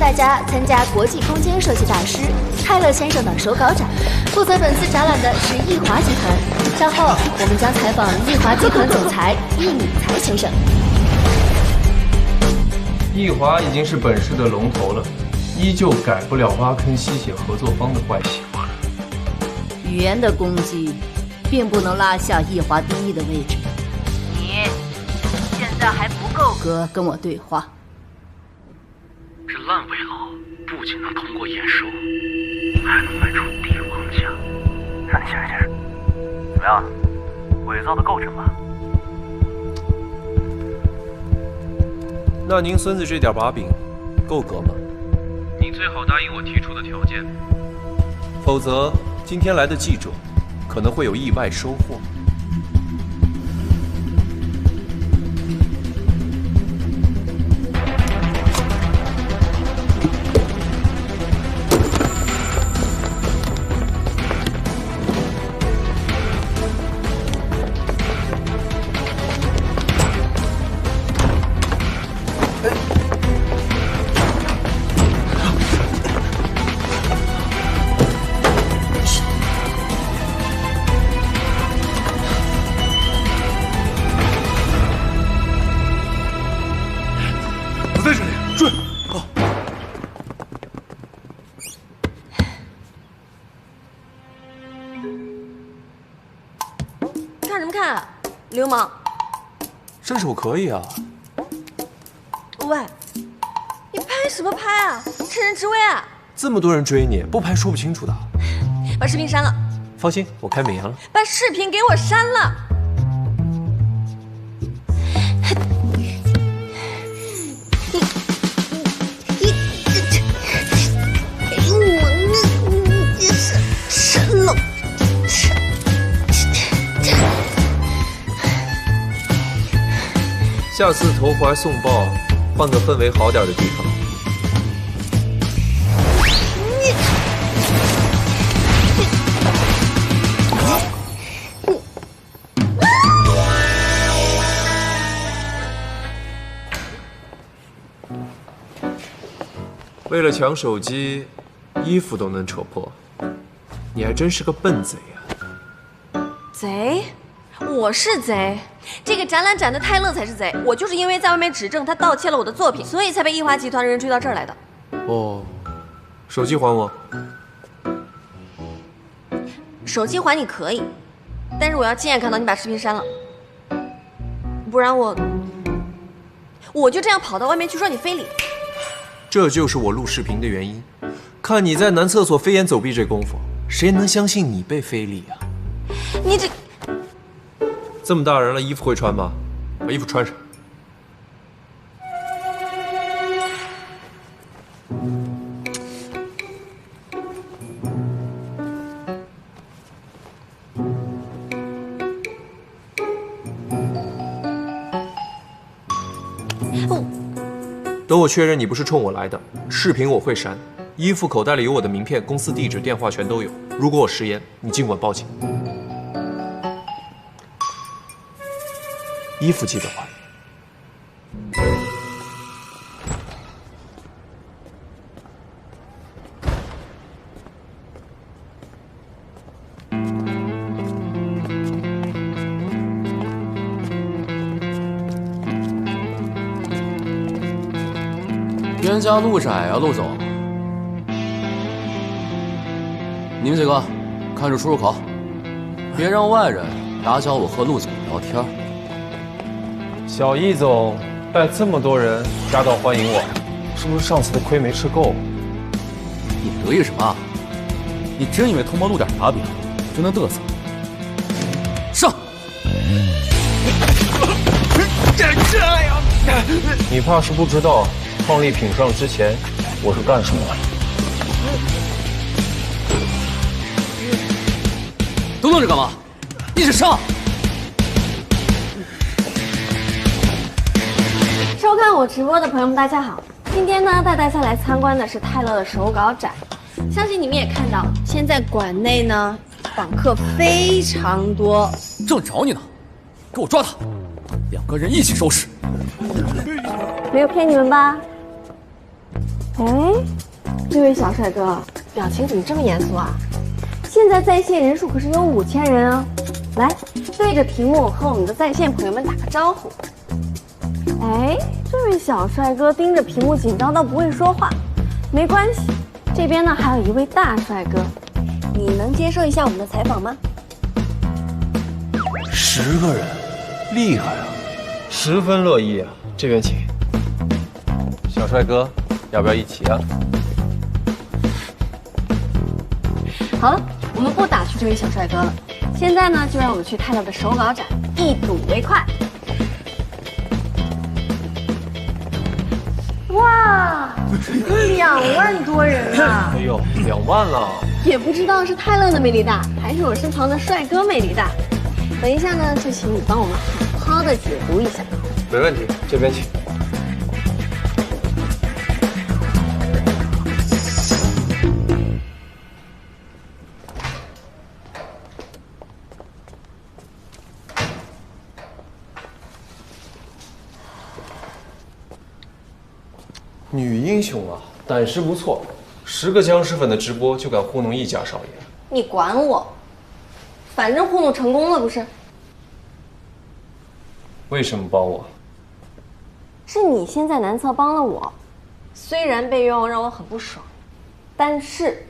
大家参加国际空间设计大师泰勒先生的手稿展。负责本次展览的是易华集团。稍后我们将采访易华集团总裁易敏才先生。易华已经是本市的龙头了，依旧改不了挖坑吸血合作方的坏习惯。语言的攻击，并不能拉下易华第一的位置。你现在还不够格跟我对话。这烂尾楼不仅能通过验收，还能卖出帝王价。让你见识见识，怎么样？伪造的够真吧？那您孙子这点把柄，够格吗？你最好答应我提出的条件，否则今天来的记者可能会有意外收获。在这里，追！好。看什么看啊，流氓！伸手可以啊。喂，你拍什么拍啊？趁人之危啊！这么多人追你，不拍说不清楚的。把视频删了。放心，我开美颜了。把视频给我删了。下次投怀送抱，换个氛围好点的地方。为了抢手机，衣服都能扯破，你还真是个笨贼呀！贼？我是贼。这个展览展的泰勒才是贼。我就是因为在外面指证他盗窃了我的作品，所以才被易华集团的人追到这儿来的。哦，手机还我。手机还你可以，但是我要亲眼看到你把视频删了，不然我就这样跑到外面去说你非礼。这就是我录视频的原因。看你在男厕所飞檐走壁这功夫，谁能相信你被非礼啊？你这么大人了，衣服会穿吗？把衣服穿上。等我确认你不是冲我来的，视频我会删，衣服口袋里有我的名片、公司地址、电话全都有。如果我食言，你尽管报警。衣服记得还。冤家路窄啊，陆总。你们几个看着出入口，别让外人打搅我和陆总聊天。小易总带这么多人夹道欢迎我，是不是上次的亏没吃够？你得意什么？你真以为偷摸露点把柄就能嘚瑟？上！你怕是不知道。创立品上之前，我是干什么的？都愣着干嘛？一起上！收看我直播的朋友们，大家好！今天呢，带大家来参观的是泰勒的手稿展。相信你们也看到，现在馆内呢访客非常多。正找你呢，给我抓他！2个人一起收拾。没有骗你们吧？哎，这位小帅哥，表情怎么这么严肃啊？现在在线人数可是有5000人啊！来，对着屏幕和我们的在线朋友们打个招呼。哎，这位小帅哥盯着屏幕紧张到不会说话，没关系，这边呢还有一位大帅哥，你能接受一下我们的采访吗？10个人，厉害啊！10分乐意啊！这边请。小帅哥，要不要一起啊？好了，我们不打趣这位小帅哥了，现在呢就让我们去泰勒的手稿展一睹为快。哇，2万多人啊！哎呦，2万了！也不知道是泰勒的魅力大，还是我身旁的帅哥魅力大。等一下呢，就请你帮我们好好的解读一下。没问题，这边请。女英雄啊，胆识不错，10个僵尸粉的直播就敢糊弄1家少爷。你管我，反正糊弄成功了不是？为什么帮我？是你先在南侧帮了我，虽然被冤枉让我很不爽，但是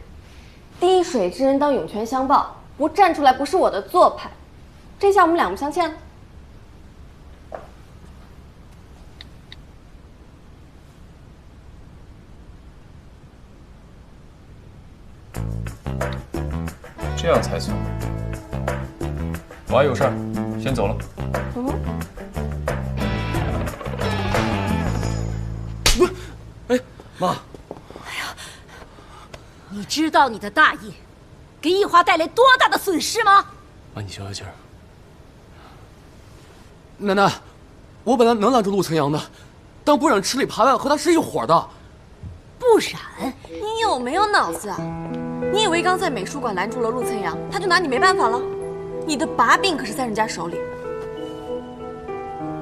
滴水之恩当涌泉相报，不站出来不是我的做派。这下我们两不相欠了。这样才算。我还有事儿，先走了。不，哎，妈，你知道你的大意给易华带来多大的损失吗？妈，你消消气儿。奶奶，我本来能拦住陆晨阳的，但不染吃里扒外和他是一伙的。不染，你有没有脑子啊？你以为刚在美术馆拦住了陆晨阳，他就拿你没办法了？你的把柄可是在人家手里。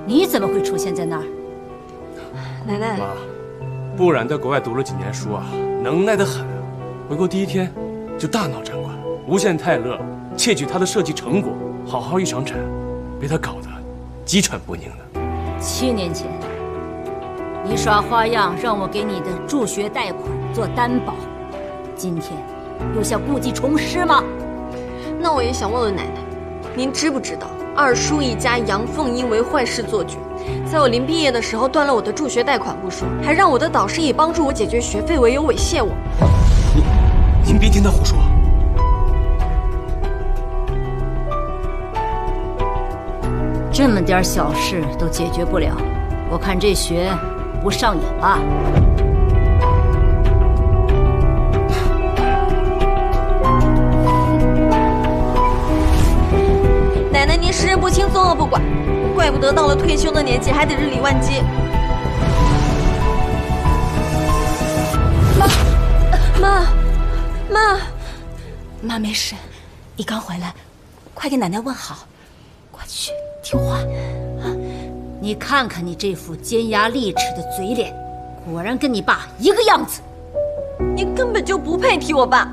你怎么会出现在那儿？奶奶，妈，不染在国外读了几年书啊，能耐得很。回国第1天就大闹展馆，诬陷泰勒窃取他的设计成果，好好一场展，被他搞得鸡喘不宁的。7年前，你耍花样让我给你的助学贷款做担保，今天又想故技重施吗？那我也想问问奶奶，您知不知道二叔一家阳奉阴违坏事做绝，在我临毕业的时候断了我的助学贷款不说，还让我的导师以帮助我解决学费为由猥亵我。您别听他胡说。这么点小事都解决不了，我看这学不上瘾了。奶奶，您识人不清，作恶不管，怪不得到了退休的年纪还得日理万机。妈没事，你刚回来，快给奶奶问好，快去听话。你看看你这副尖牙利齿的嘴脸，果然跟你爸一个样子。你根本就不配提我爸，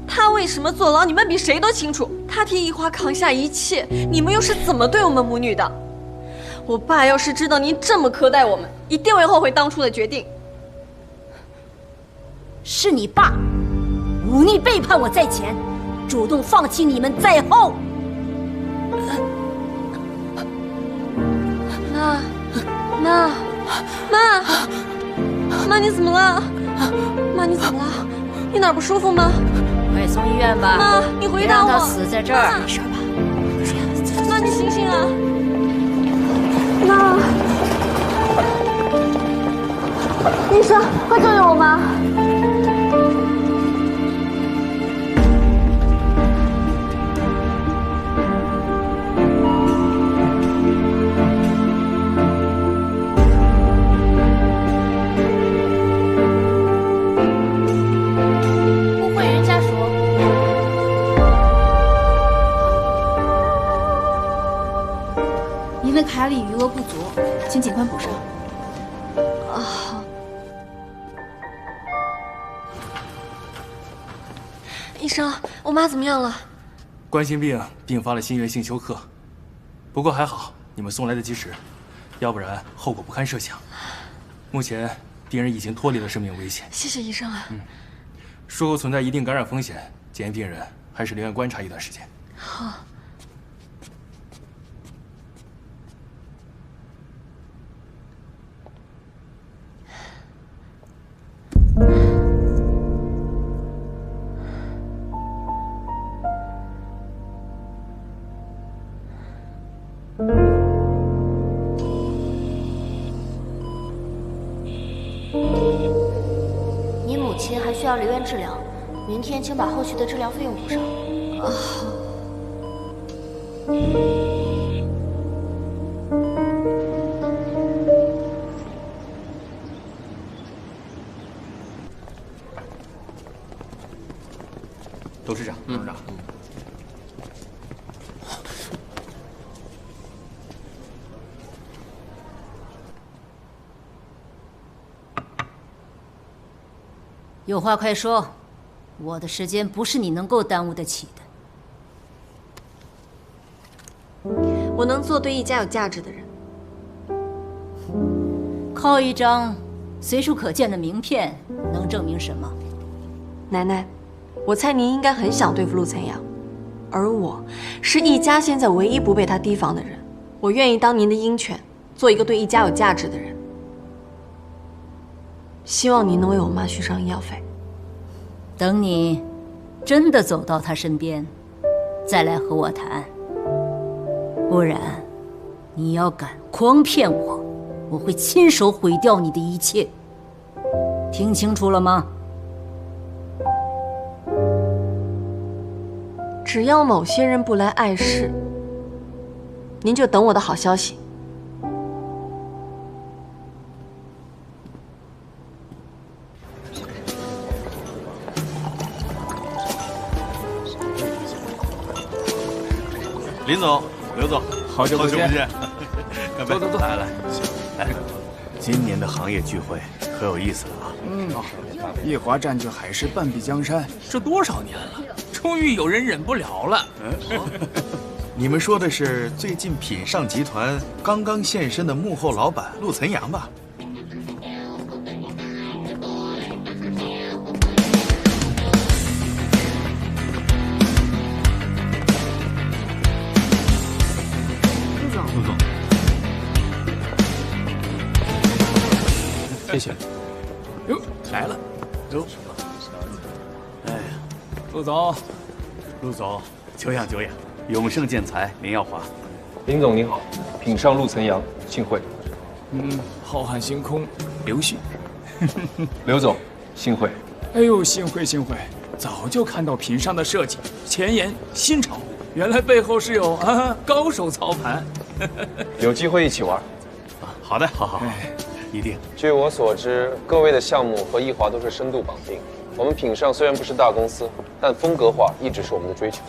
他为什么坐牢，你们比谁都清楚。他替易华扛下一切，你们又是怎么对我们母女的？我爸要是知道您这么苛待我们，一定会后悔当初的决定。是你爸忤逆背叛我在前，主动放弃你们在后。妈，你怎么了？妈，你怎么了？你哪儿不舒服吗？快送医院吧。妈，你回答我。别让他死在这儿。没事吧？妈，你醒醒啊！妈，医生，快救救我妈！卡里余额不足，请尽快补上。医生，我妈怎么样了？冠心病并发了心源性休克，不过还好你们送来的及时，要不然后果不堪设想。目前病人已经脱离了生命危险。谢谢医生啊。术后存在一定感染风险，建议病人还是留院观察一段时间。好。你母亲还需要留院治疗，明天请把后续的治疗费用补上。董事长，董事长。有话快说，我的时间不是你能够耽误得起的。我能做对一家有价值的人。靠一张随处可见的名片能证明什么？奶奶，我猜您应该很想对付陆晨阳，而我是易家现在唯一不被他提防的人。我愿意当您的鹰犬，做一个对易家有价值的人。希望您能为我妈续上医药费。等你真的走到她身边，再来和我谈。不然，你要敢诓骗我，我会亲手毁掉你的一切。听清楚了吗？只要某些人不来碍事，您就等我的好消息。林总，刘总，好久不见，干杯！走，来，哎，今年的行业聚会可有意思了啊！易华占据海市半壁江山，这多少年了，终于有人忍不了了。你们说的是最近品尚集团刚刚现身的幕后老板陆岑阳吧？陆总，谢谢。哟，来了。哟，哎呀，陆总，陆总，久仰久仰。永盛建材林耀华，林总您好，品尚陆岑阳，幸会。浩瀚星空刘旭，刘总，幸会。哎呦，幸会，早就看到品尚的设计前沿新潮，原来背后是有高手操盘。有机会一起玩。好的，好，一定。据我所知，各位的项目和易华都是深度绑定。我们品尚虽然不是大公司，但风格化一直是我们的追求。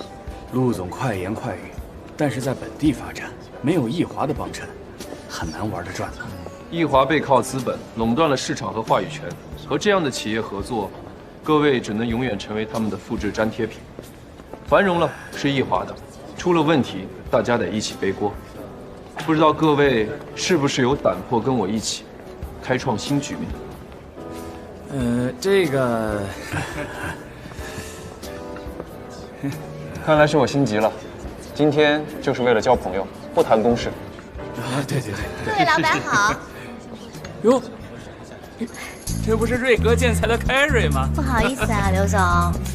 陆总快言快语，但是在本地发展，没有易华的帮衬，很难玩得转的。易华背靠资本，垄断了市场和话语权，和这样的企业合作，各位只能永远成为他们的复制粘贴品。繁荣了是易华的，出了问题大家得一起背锅。不知道各位是不是有胆魄跟我一起开创新局面？这个，看来是我心急了。今天就是为了交朋友，不谈公事。对。各位老板好。哟，这不是瑞格建材的凯瑞吗？不好意思啊，刘总，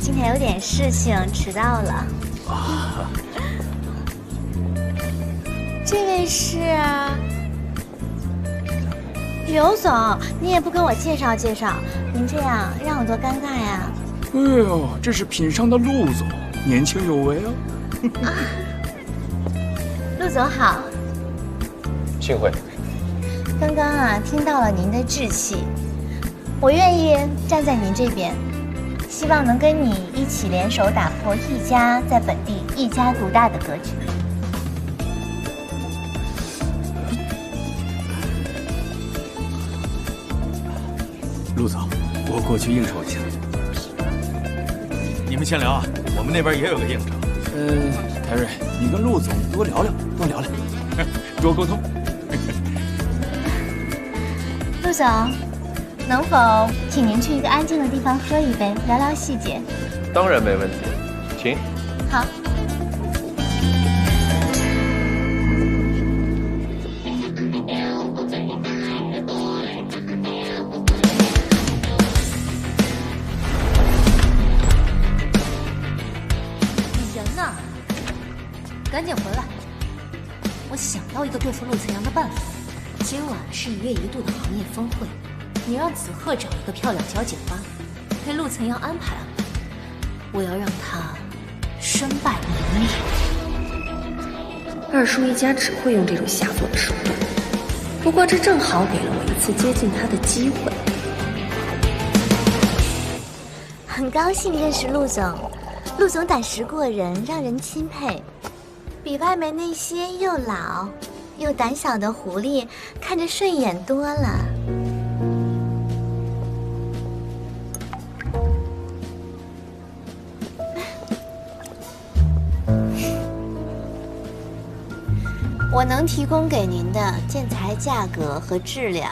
今天有点事情迟到了。这位是刘总，你也不跟我介绍介绍，您这样让我多尴尬呀！哎呦，这是品尚的陆总，年轻有为啊！陆总好，幸会。刚刚听到了您的志气，我愿意站在您这边，希望能跟你一起联手打破易家在本地一家独大的格局。陆总，我过去应酬一下。你们先聊啊，我们那边也有个应酬。凯瑞，你跟陆总多聊聊，多沟通。陆总，能否请您去一个安静的地方喝一杯，聊聊细节？当然没问题，请。好。赶紧回来！我想到一个对付陆晨阳的办法。今晚是1月1度的行业峰会，你让子鹤找一个漂亮小姐吧，给陆晨阳安排安排。我要让他身败名裂。二叔一家只会用这种下作的手段，不过这正好给了我一次接近他的机会。很高兴认识陆总，陆总胆识过人，让人钦佩。比外面那些又老又胆小的狐狸看着顺眼多了。我能提供给您的建材价格和质量，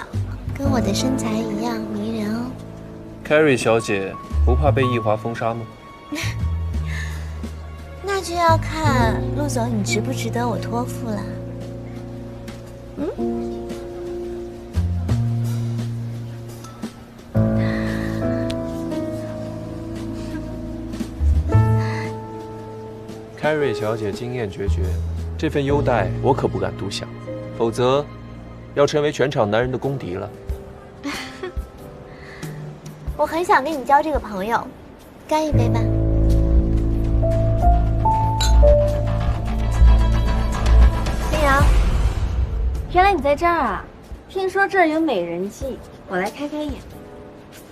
跟我的身材一样迷人哦。Carrie 小姐不怕被易华封杀吗？那就要看陆总你值不值得我托付了。Carrie 小姐经验绝绝，这份优待我可不敢独享，否则要成为全场男人的公敌了。我很想跟你交这个朋友，干一杯吧。林阳，原来你在这儿啊！听说这儿有美人计，我来开开眼。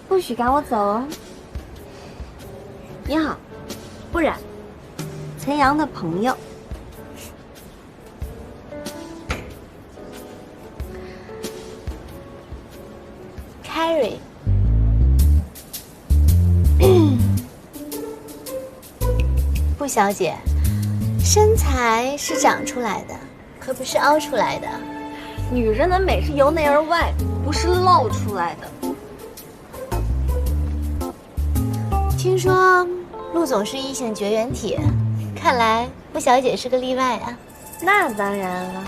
不许赶我走哦。你好，不然，陈阳的朋友。Carrie， 布小姐，身材是长出来的，可不是凹出来的。女人的美是由内而外，不是露出来的。听说陆总是异性绝缘体，看来布小姐是个例外啊。那当然了。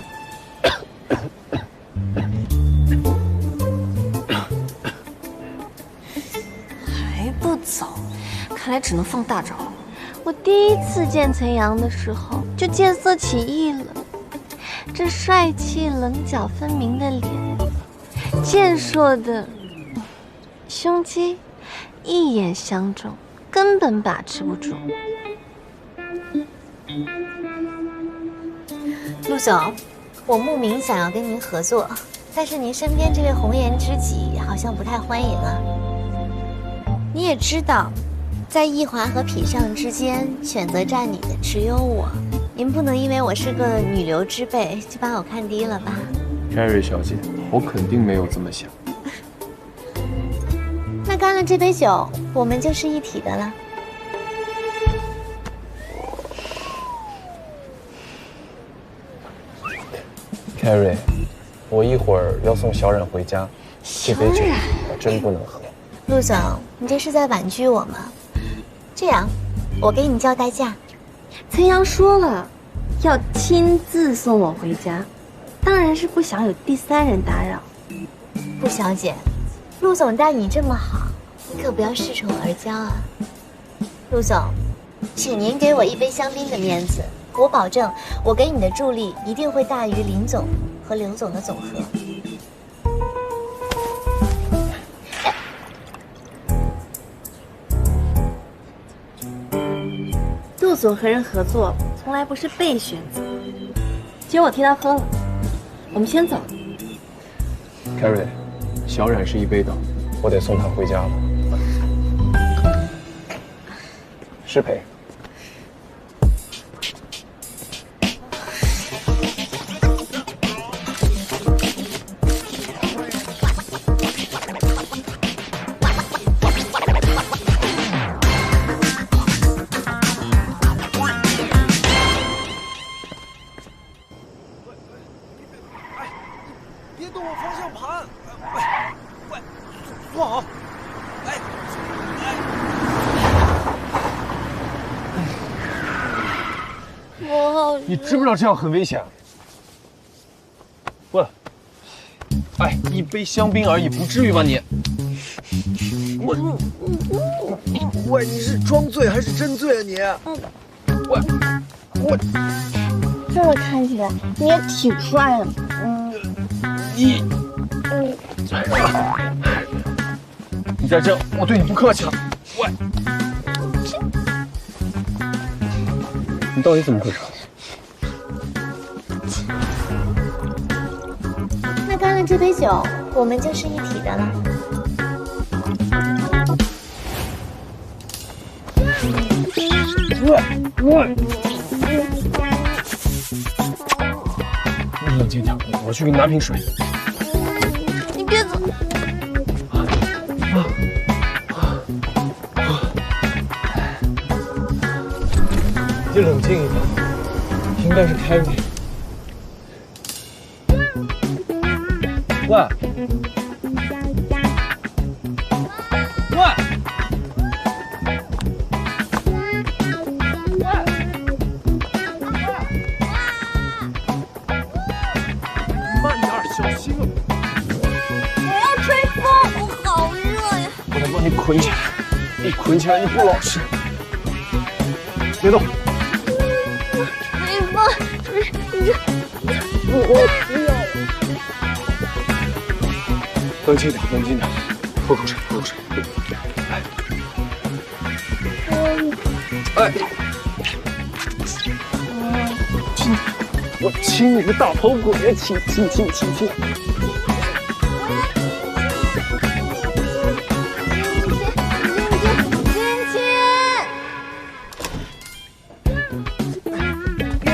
还不走，看来只能放大招了。我第一次见陈阳的时候就见色起意了，这帅气棱角分明的脸，健硕的胸肌，一眼相中，根本把持不住。陆总，我慕名想要跟您合作，但是您身边这位红颜知己好像不太欢迎啊。你也知道，在易华和品上之间，选择站你的只有我。您不能因为我是个女流之辈就把我看低了吧 ？Carrie 小姐，我肯定没有这么想。那干了这杯酒，我们就是一体的了。Carrie， 我一会儿要送小冉回家，这杯酒我真不能喝。陆总，你这是在婉拒我吗？这样，我给你叫代驾。陈阳说了，要亲自送我回家，当然是不想有第三人打扰。布小姐，陆总待你这么好，你可不要恃宠而骄啊。陆总，请您给我一杯香槟的面子，我保证，我给你的助力一定会大于林总和刘总的总和。陆总和人合作从来不是被选择，酒我替他喝了，我们先走。Carrie， 小冉是一杯倒，我得送她回家了。失陪。你知不知道这样很危险？喂，哎，一杯香槟而已，不至于吧你？喂，你是装醉还是真醉啊你？我，这么看起来你也挺帅的。你再这样，我对你不客气了。喂，你到底怎么回事？那干了这杯酒，我们就是一体的了。你冷静点，我去给你拿瓶水。你别走。你冷静一点，应该是凯瑞。喂，慢点，小心啊！我要吹风，我好热呀！我来帮你捆起来，一捆起来你不老实。别动！吹风，冷静点，冷静点，喝口水，喝口水。哎，我亲你个大头鬼！亲！别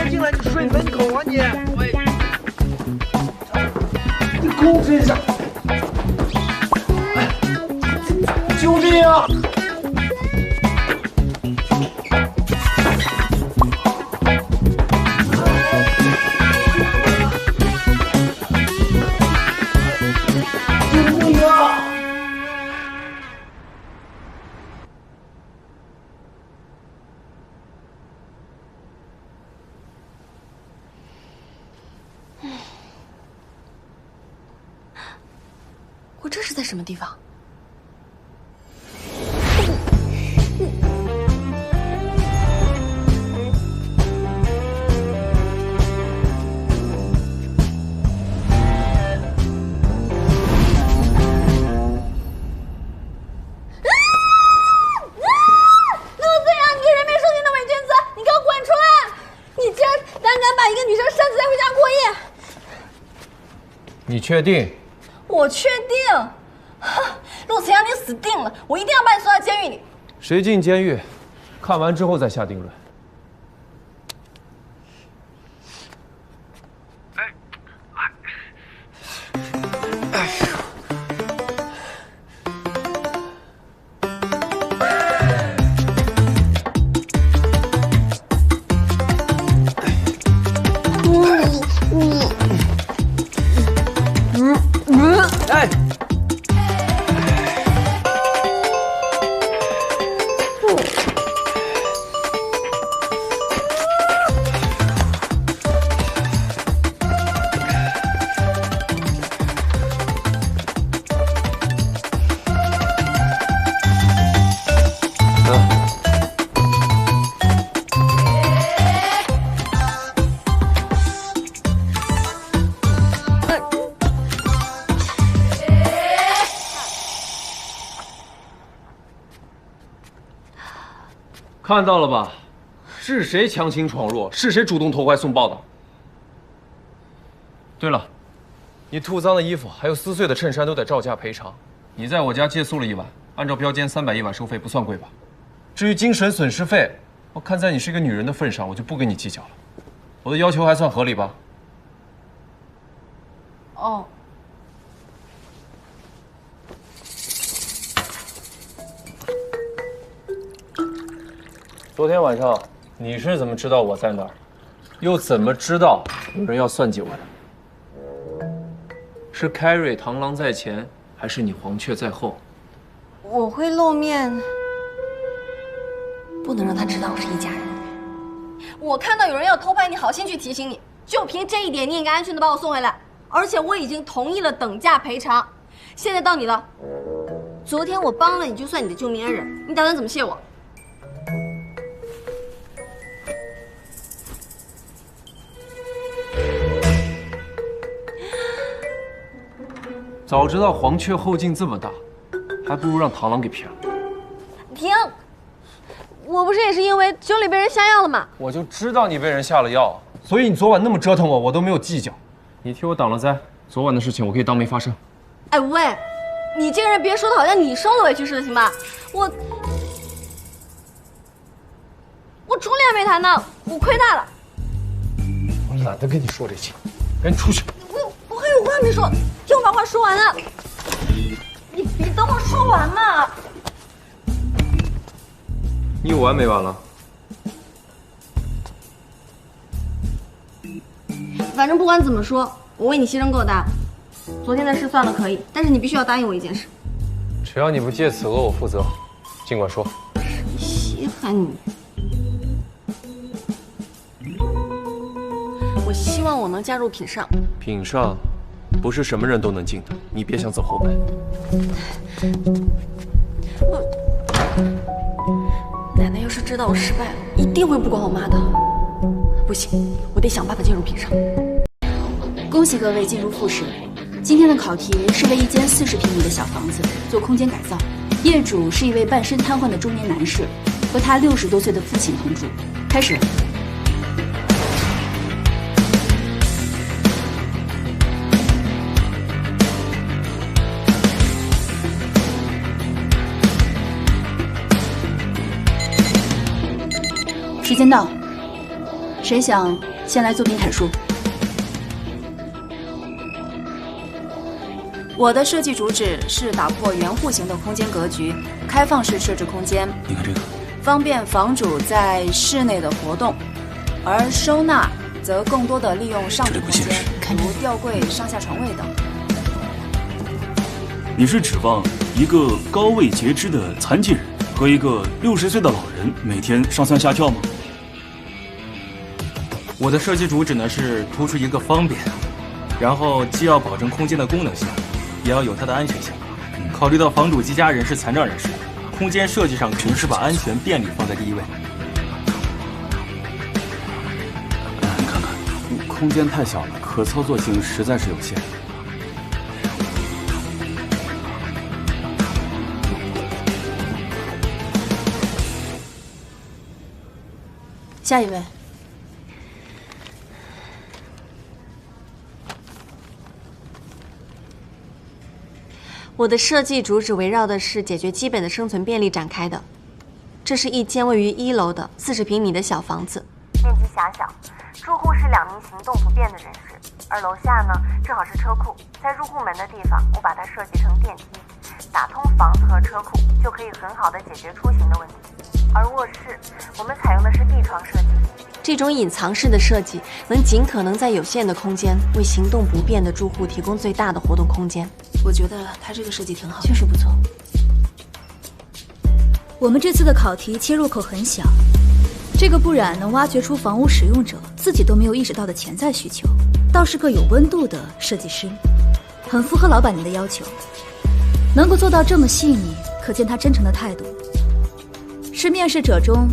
进来，你睡门口啊你！你控制一下！救命啊！我这是在什么地方？你确定？我确定。陆子阳，你死定了！我一定要把你送到监狱里。谁进监狱？看完之后再下定论。看到了吧？是谁强行闯入？是谁主动投怀送抱的？对了，你吐脏的衣服还有撕碎的衬衫都得照价赔偿。你在我家借宿了1晚，按照标间300一晚收费，不算贵吧？至于精神损失费，我看在你是一个女人的份上，我就不跟你计较了。我的要求还算合理吧？哦。昨天晚上你是怎么知道我在那儿？又怎么知道有人要算计我的？是凯瑞螳螂在前，还是你黄雀在后？我会露面，不能让他知道我是一家人。我看到有人要偷拍你，好心去提醒你，就凭这一点，你应该安全的把我送回来。而且我已经同意了等价赔偿，现在到你了。昨天我帮了你，就算你的救命恩人，你打算怎么谢我？早知道黄雀后劲这么大，还不如让螳螂给骗了。停！我不是也是因为酒里被人下药了吗？我就知道你被人下了药，所以你昨晚那么折腾我，我都没有计较。你替我挡了灾，昨晚的事情我可以当没发生。哎喂，你这个人别说的好像你受了委屈似的，行吧？我出脸没谈呢，我亏大了。我懒得跟你说这些，赶紧出去。我还有话没说，听我把话说完了。你别等我说完嘛。你有完没完了？反正不管怎么说，我为你牺牲够大。昨天的事算了可以，但是你必须要答应我一件事。只要你不借此讹我负责，尽管说。稀罕你。我希望我能加入品上。品上不是什么人都能进的，你别想走后门。奶奶要是知道我失败了，一定会不管我妈的。不行，我得想办法进入品上。恭喜各位进入复试。今天的考题是为一间40平米的小房子做空间改造，业主是一位半身瘫痪的中年男士，和他60多岁的父亲同住。开始。时间到，谁想先来作品阐述？我的设计主旨是打破圆户型的空间格局，开放式设置空间。你看这个，方便房主在室内的活动，而收纳则更多的利用上部空间，如吊柜、上下床位等。你是指望一个高位截肢的残疾人和一个60岁的老人每天上蹿下跳吗？我的设计主旨呢是突出一个方便，然后既要保证空间的功能性，也要有它的安全性。考虑到房主及家人是残障人士，空间设计上肯定是把安全便利放在第一位。你看看，空间太小了，可操作性实在是有限。下一位。我的设计主旨围绕的是解决基本的生存便利展开的。这是一间位于1楼的40平米的小房子，面积狭小，住户是2名行动不便的人士，而楼下呢正好是车库，在入户门的地方，我把它设计成电梯，打通房子和车库，就可以很好的解决出行的问题。而卧室，我们采用的是地窗设计。这种隐藏式的设计能尽可能在有限的空间为行动不便的住户提供最大的活动空间。我觉得它这个设计挺好，确实不错。我们这次的考题切入口很小，这个不染能挖掘出房屋使用者自己都没有意识到的潜在需求，倒是个有温度的设计师，很符合老板您的要求。能够做到这么细腻，可见他真诚的态度，是面试者中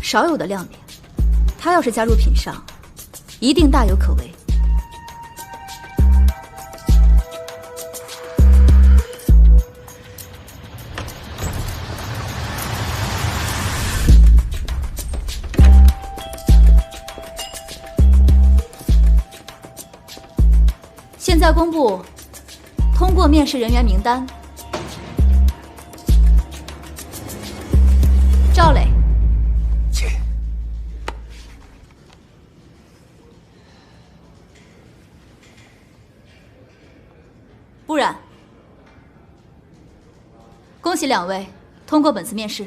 少有的亮点。他要是加入品上，一定大有可为。现在公布通过面试人员名单：赵磊。不然，恭喜2位通过本次面试。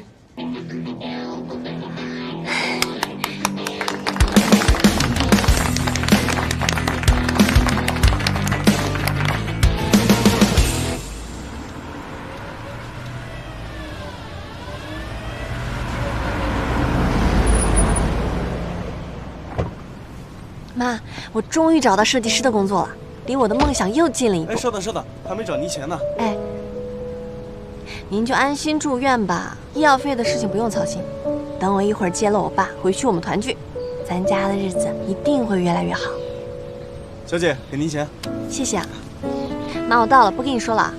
妈，我终于找到设计师的工作了，离我的梦想又近了一步。哎，稍等稍等，还没找您钱呢。哎，您就安心住院吧，医药费的事情不用操心。等我一会儿接了我爸回去，我们团聚，咱家的日子一定会越来越好。小姐，给您钱。谢谢啊。妈，我到了，不跟你说了啊。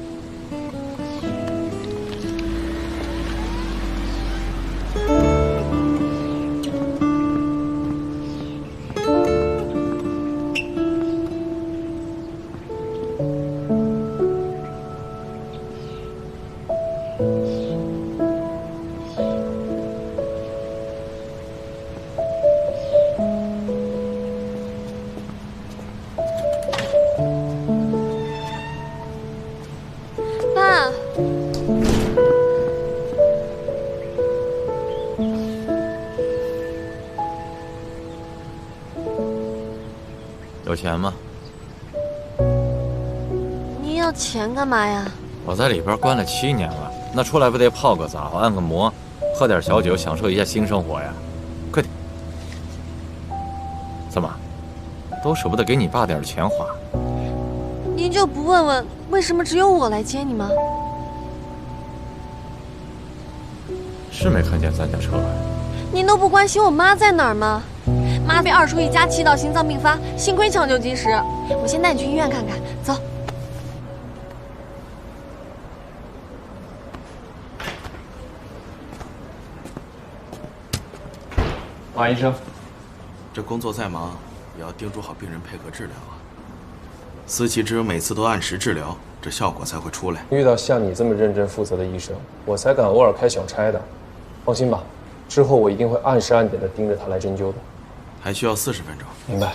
爸，有钱吗？您要钱干嘛呀？我在里边关了7年了，那出来不得泡个澡、按个摩，喝点小酒，享受一下新生活呀？快点！怎么，都舍不得给你爸点钱花？您就不问问为什么只有我来接你吗？是没看见咱家车？您都不关心我妈在哪儿吗？妈被2叔一家气到心脏病发，幸亏抢救及时。我先带你去医院看看，走。马医生，这工作再忙，也要叮嘱好病人配合治疗啊。思琪只有每次都按时治疗，这效果才会出来。遇到像你这么认真负责的医生，我才敢偶尔开小差的。放心吧，之后我一定会按时按点的盯着他来针灸的。还需要40分钟。明白。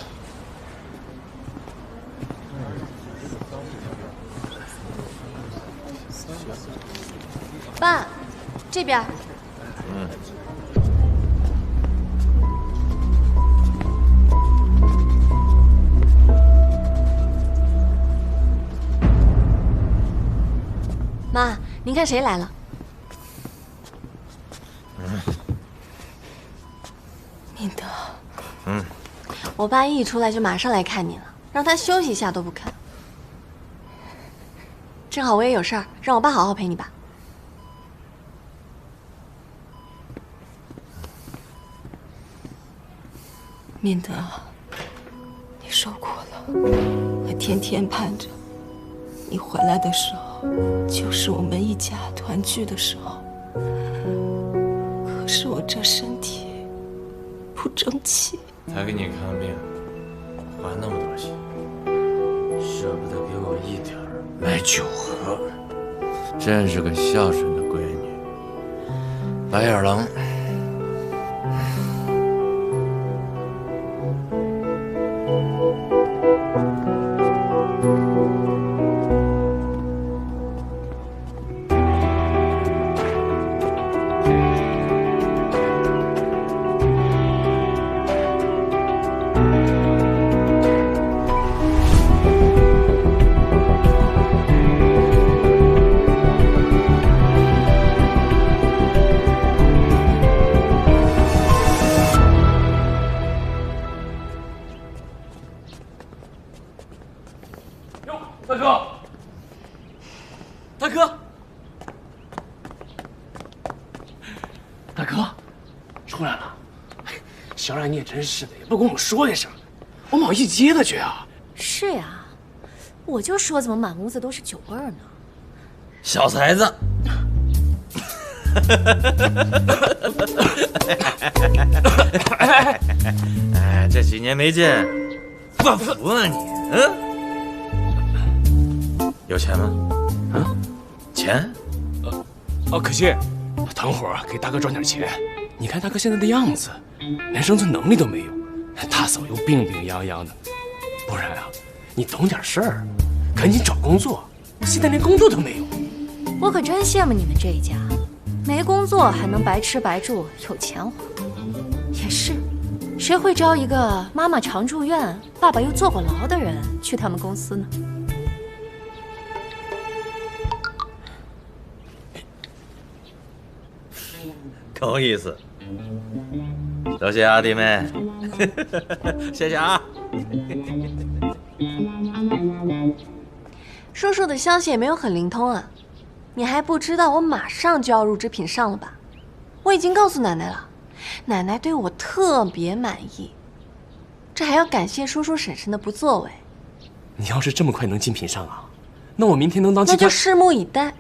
爸，这边。妈，您看谁来了？明德。我爸一出来就马上来看你了，让他休息一下都不肯。正好我也有事儿，让我爸好好陪你吧。明德，你受苦了，我天天盼着你回来的时候，就是我们一家团聚的时候。可是我这身体不争气，才给你看病，花那么多钱，舍不得给我一点儿买酒喝，真是个孝顺的闺女。白眼狼。大哥，大哥，大哥，出来了！小冉，你也真是的，也不跟我说一声，我马上一接他去啊！是呀，我就说怎么满屋子都是酒味儿呢？小才子，哎，这几年没见，发福啊你，有钱吗？啊，钱？可惜，等会儿给大哥赚点钱。你看大哥现在的样子，连生存能力都没有，大嫂又病病殃殃的，不然啊，你懂点事儿，赶紧找工作。现在连工作都没有。我可真羡慕你们这一家，没工作还能白吃白住，有钱花。也是，谁会招一个妈妈常住院、爸爸又坐过牢的人去他们公司呢？够意思，多谢啊，弟妹，谢谢啊。叔叔的消息也没有很灵通啊，你还不知道我马上就要入职品上了吧？我已经告诉奶奶了，奶奶对我特别满意，这还要感谢叔叔婶婶的不作为。你要是这么快能进品上啊，那我明天能当那就拭目以待。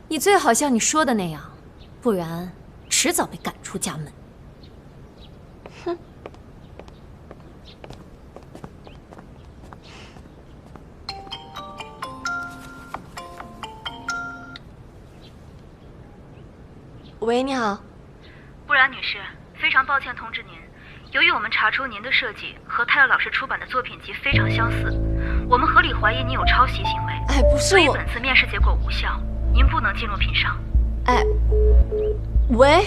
你最好像你说的那样，不然迟早被赶出家门。哼。喂，你好。布然女士，非常抱歉通知您，由于我们查出您的设计和泰勒老师出版的作品集非常相似，我们合理怀疑您有抄袭行为。哎，不是我，所以本次面试结果无效，您不能进入品上。哎，喂。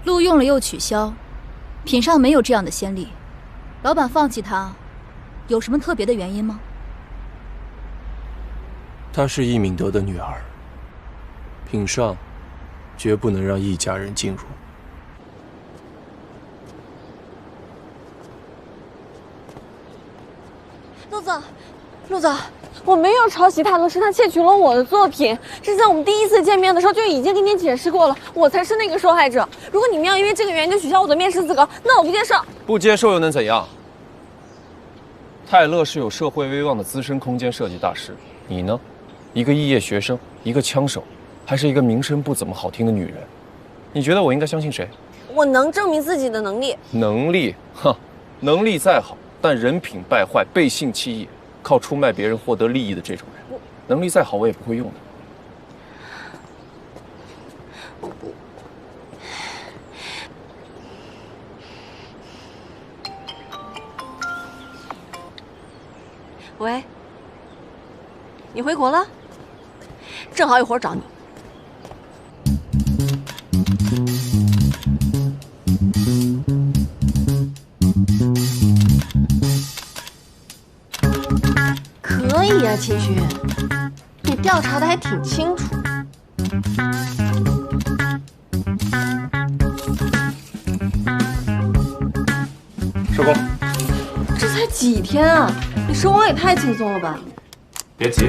录用了又取消，品上没有这样的先例。老板放弃他，有什么特别的原因吗？她是易敏德的女儿，品上绝不能让易家人进入。陆总，陆总，我没有抄袭他，是他窃取了我的作品。这在我们第一次见面的时候就已经跟你解释过了，我才是那个受害者。如果你们要因为这个原因就取消我的面试资格，那我不接受。不接受又能怎样？泰勒是有社会威望的资深空间设计大师，你呢？一个肄业学生，一个枪手，还是一个名声不怎么好听的女人。你觉得我应该相信谁？我能证明自己的能力。能力？哼，能力再好，但人品败坏、背信弃义，靠出卖别人获得利益的这种人，能力再好我也不会用的。喂，你回国了？正好有活找你。可以啊，秦勋，你调查的还挺清楚。收工。这才几天啊，你收工也太轻松了吧？别急。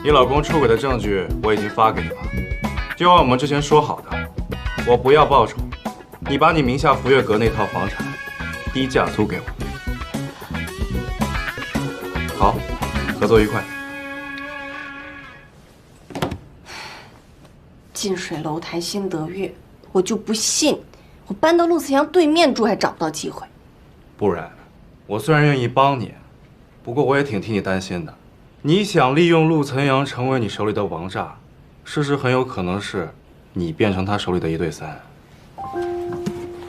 你老公出轨的证据我已经发给你了，就按我们之前说好的，我不要报酬，你把你名下福月阁那套房产低价租给我。好，合作愉快。近水楼台先得月，我就不信我搬到陆慈阳对面住还找不到机会。不然，我虽然愿意帮你，不过我也挺替你担心的。你想利用陆岑阳成为你手里的王炸，事实很有可能是你变成他手里的1对3。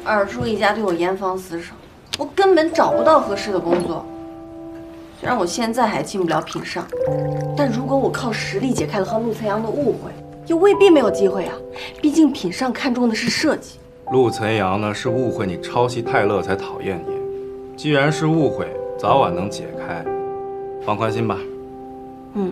二叔一家对我严防死守，我根本找不到合适的工作。虽然我现在还进不了品上，但如果我靠实力解开了和陆岑阳的误会，又未必没有机会啊。毕竟品上看重的是设计。陆岑阳呢是误会你抄袭泰勒才讨厌你，既然是误会，早晚能解开，放宽心吧。嗯。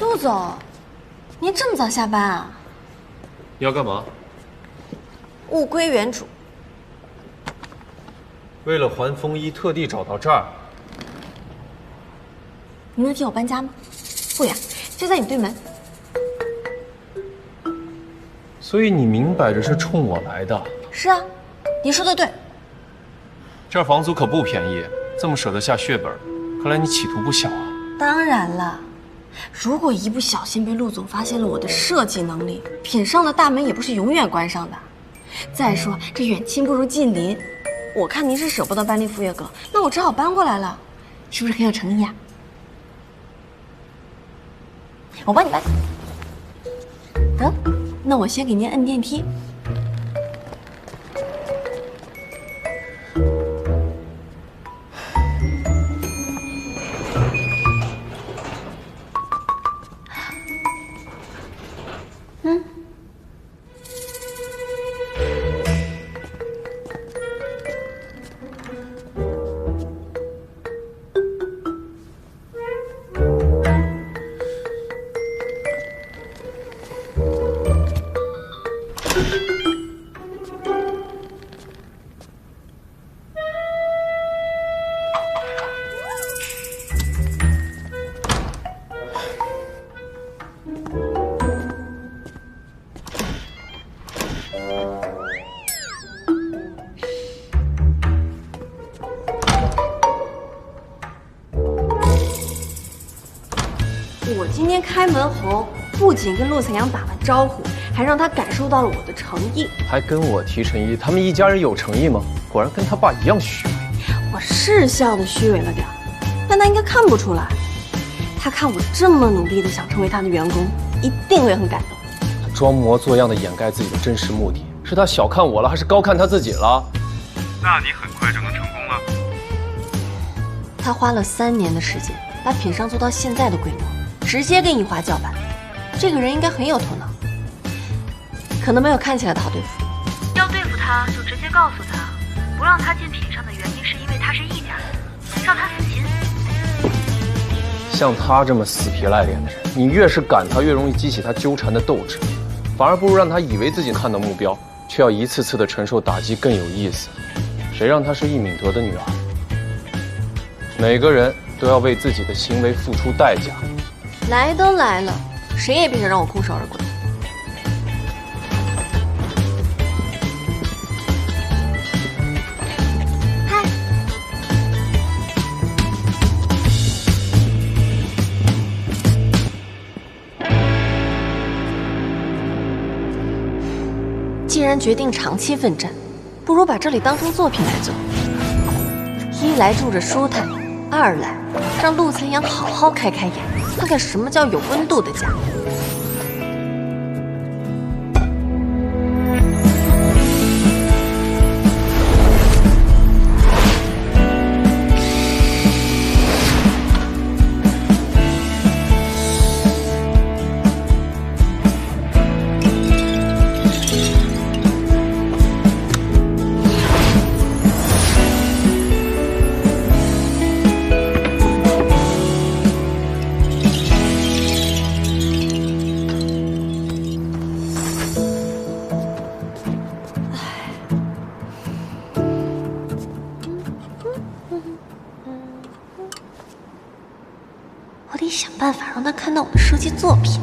陆总，您这么早下班啊？你要干嘛？物归原主。为了还风衣，特地找到这儿。你能接我搬家吗？不远，就在你对门。所以你明摆着是冲我来的。是啊，你说的对。这儿房租可不便宜，这么舍得下血本，看来你企图不小啊。当然了，如果一不小心被陆总发现了我的设计能力，品上的大门也不是永远关上的。再说这远亲不如近邻，我看您是舍不得搬离福月阁，那我只好搬过来了，是不是很有诚意啊？我帮你搬。得，那我先给您摁电梯。我今天开门红，不仅跟陆彩阳打了招呼，还让他感受到了我的诚意。还跟我提诚意，他们一家人有诚意吗？果然跟他爸一样虚伪。我是笑得虚伪了点，但他应该看不出来。他看我这么努力的想成为他的员工，一定会很感动。他装模作样的掩盖自己的真实目的，是他小看我了，还是高看他自己了？那你很快就能成功了。他花了3年的时间，把品商做到现在的规模。直接跟一华叫板，这个人应该很有头脑，可能没有看起来的好对付。要对付他，就直接告诉他，不让他进品上的原因是因为他是一家人，让他死心。像他这么死皮赖脸的人，你越是赶他，越容易激起他纠缠的斗志，反而不如让他以为自己看到目标，却要一次次的承受打击更有意思。谁让她是易敏德的女儿？每个人都要为自己的行为付出代价。来都来了，谁也别想让我空手而归。嗨，既然决定长期奋战，不如把这里当成作品来做。一来住着舒坦，二来让陆残阳好好开开眼，看看什么叫有温度的家。我得想办法让他看到我的设计作品。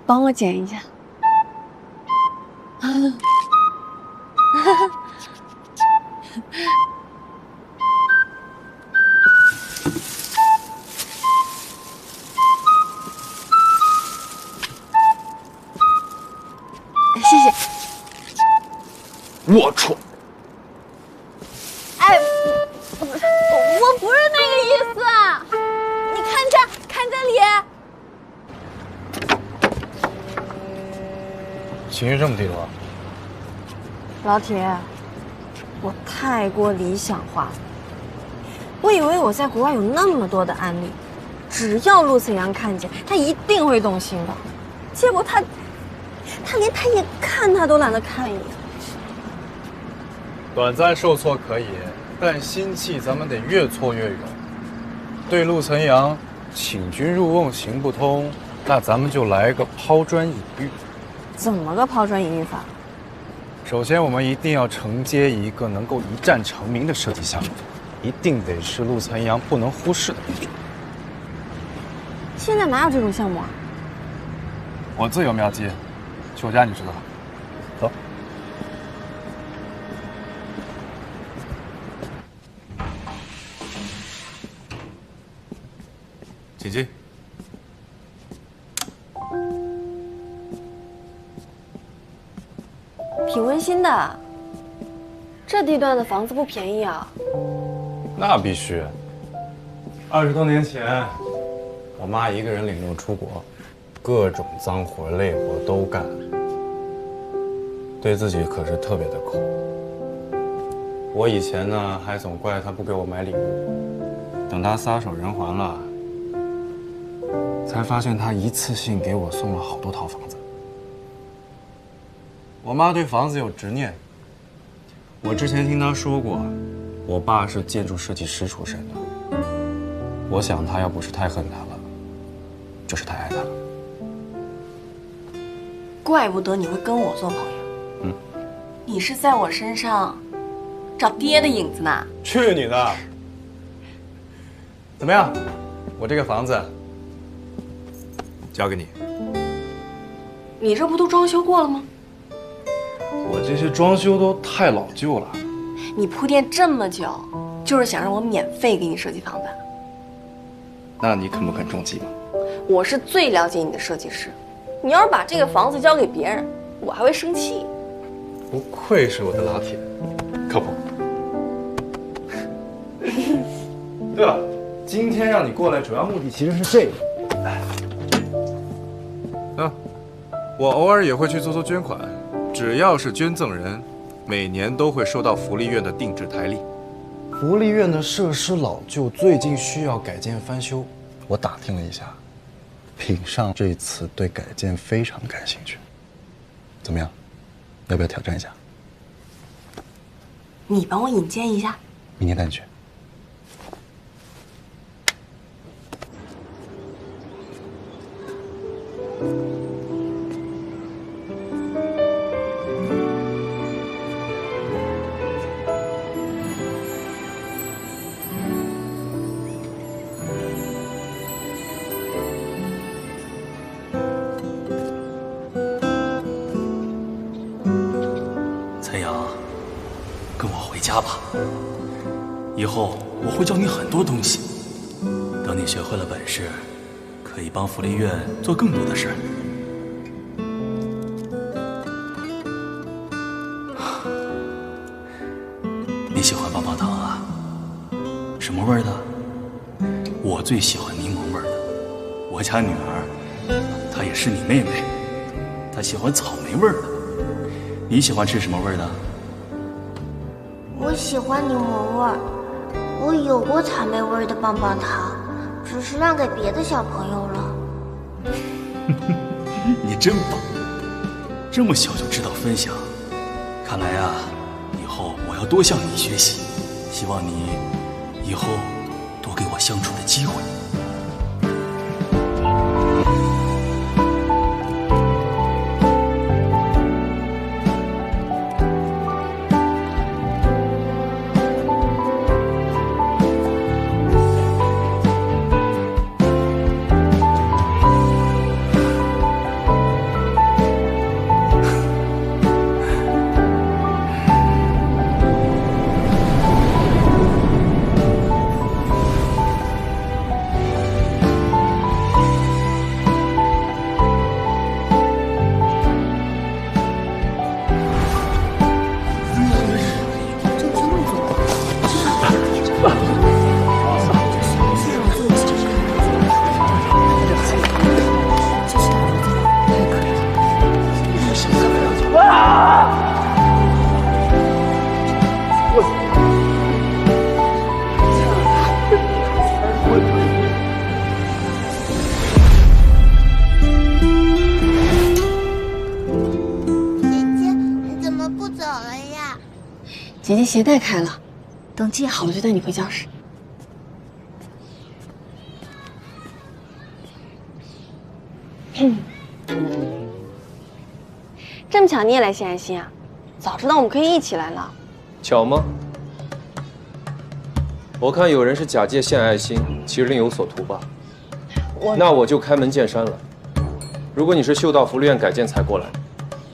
帮我剪一下。谢谢。龌龊！哎，我不是那个意思。情绪这么低落？老铁，我太过理想化了。我以为我在国外有那么多的案例，只要陆晨阳看见，他一定会动心的。结果他连他一看他都懒得看一眼。短暂受挫可以，但心气咱们得越挫越勇。对陆晨阳请君入瓮行不通，那咱们就来个抛砖引玉。怎么个抛砖引玉法？首先，我们一定要承接一个能够一战成名的设计项目，一定得是陆晨阳不能忽视的那种。现在哪有这种项目啊？我自有妙计，去我家你知道。走。请进。挺温馨的。这地段的房子不便宜啊。那必须。20多年前，我妈一个人领证出国，各种脏活累活都干，对自己可是特别的抠。我以前呢还总怪她不给我买礼物，等她撒手人寰了，才发现她一次性给我送了好多套房子。我妈对房子有执念。我之前听她说过，我爸是建筑设计师出身的。我想她要不是太恨他了，就是太爱他了。怪不得你会跟我做朋友。嗯，你是在我身上找爹的影子呢。去你的！怎么样？我这个房子交给你。你这不都装修过了吗？我这些装修都太老旧了。你铺垫这么久，就是想让我免费给你设计房子？那你肯不肯中计吗？我是最了解你的设计师，你要是把这个房子交给别人，我还会生气。不愧是我的老铁，靠谱。对了，今天让你过来主要目的其实是这个。我偶尔也会去做做捐款，只要是捐赠人，每年都会收到福利院的定制台历。福利院的设施老旧，最近需要改建翻修。我打听了一下，品上这次对改建非常感兴趣。怎么样？要不要挑战一下？你帮我引荐一下。明天带你去。蔡阳，跟我回家吧。以后我会教你很多东西，等你学会了本事，可以帮福利院做更多的事儿。你喜欢棒棒糖啊？什么味儿的？我最喜欢柠檬味儿的。我家女儿，她也是你妹妹，她喜欢草莓味儿的。你喜欢吃什么味儿的？我喜欢柠檬味儿。我有过草莓味儿的棒棒糖，只是让给别的小朋友了。你真棒，这么小就知道分享。看来啊，以后我要多向你学习。希望你以后多给我相处的机会。姐姐鞋带开了，等系好了就带你回教室。这么巧你也来献爱心啊？早知道我们可以一起来了。巧吗？我看有人是假借献爱心，其实另有所图吧。那我就开门见山了。如果你是秀道福利院改建才过来，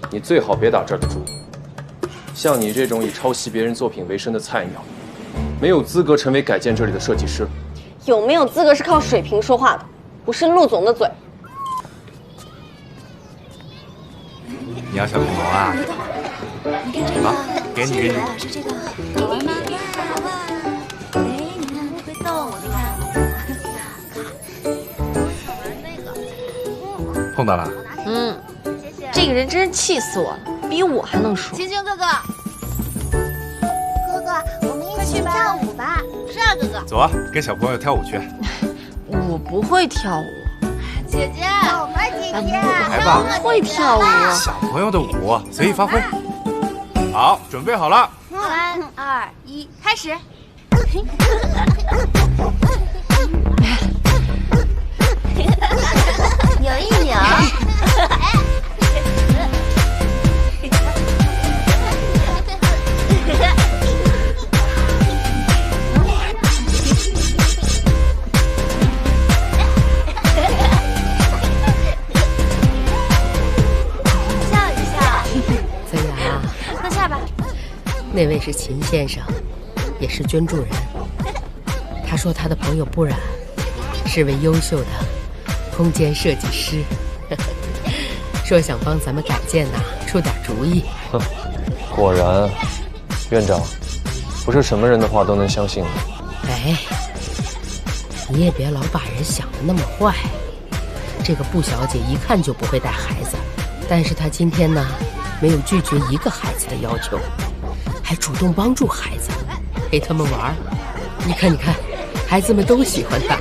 你最好别打这儿的主意。像你这种以抄袭别人作品为生的菜鸟，没有资格成为改建这里的设计师。有没有资格是靠水平说话的，不是陆总的嘴。你要小恐龙啊？好，给你。是这个，好玩吗？好玩。哎，你看会动，你看。碰到了。这个人真是气死我了，比我还能说。青青哥哥，哥哥，我们一起跳舞吧。是啊，哥哥。走啊，跟小朋友跳舞去。我不会跳舞。姐姐，我们姐姐，来吧，会跳舞。小朋友的舞随意发挥。好，准备好了。3、2、1，开始。扭一扭。那位是秦先生，也是捐助人。他说他的朋友不染是位优秀的空间设计师，说想帮咱们改建出点主意。哼，果然，院长不是什么人的话都能相信的。哎，你也别老把人想得那么坏。这个布小姐一看就不会带孩子，但是她今天没有拒绝一个孩子的要求。还主动帮助孩子，陪他们玩。你看，孩子们都喜欢他。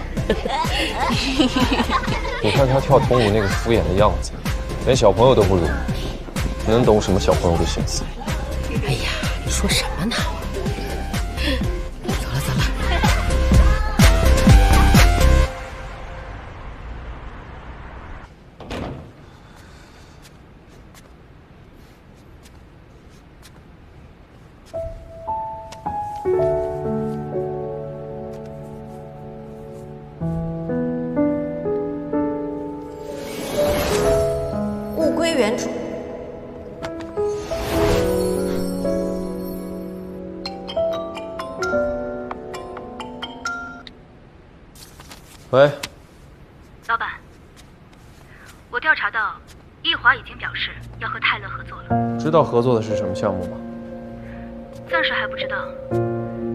你看他跳童舞那个敷衍的样子，连小朋友都不如，能懂什么小朋友的心思？哎呀，你说什么呢？走了。物归原主。喂，老板，我调查到，易华已经表示要和泰勒合作了。知道合作的是什么项目吗？暂时还不知道。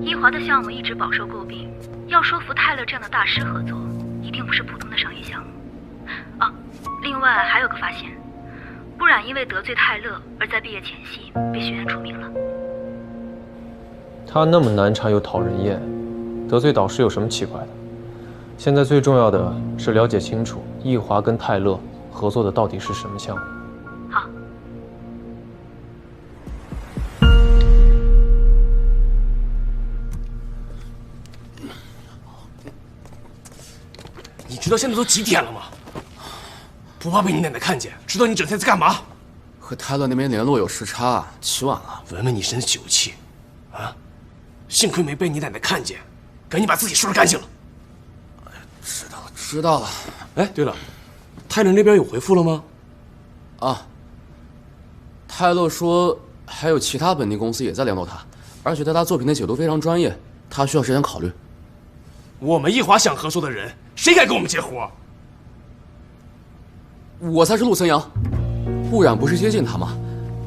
易华的项目一直饱受诟病，要说服泰勒这样的大师合作，一定不是普通的商业项目。啊，另外还有个发现，不染因为得罪泰勒而在毕业前夕被学院除名了。他那么难缠又讨人厌，得罪导师有什么奇怪的？现在最重要的是了解清楚易华跟泰勒合作的到底是什么项目。好。你知道现在都几点了吗？不怕被你奶奶看见？知道你整天在干嘛？和泰勒那边联络有时差，起晚了。闻闻你身酒气，啊！幸亏没被你奶奶看见，赶紧把自己收拾干净了。知道了。哎，对了，泰勒那边有回复了吗？啊，泰勒说还有其他本地公司也在联络他，而且对他作品的解读非常专业，他需要时间考虑。我们易华想合作的人，谁敢跟我们接活？我才是陆森阳，不染不是接近他吗？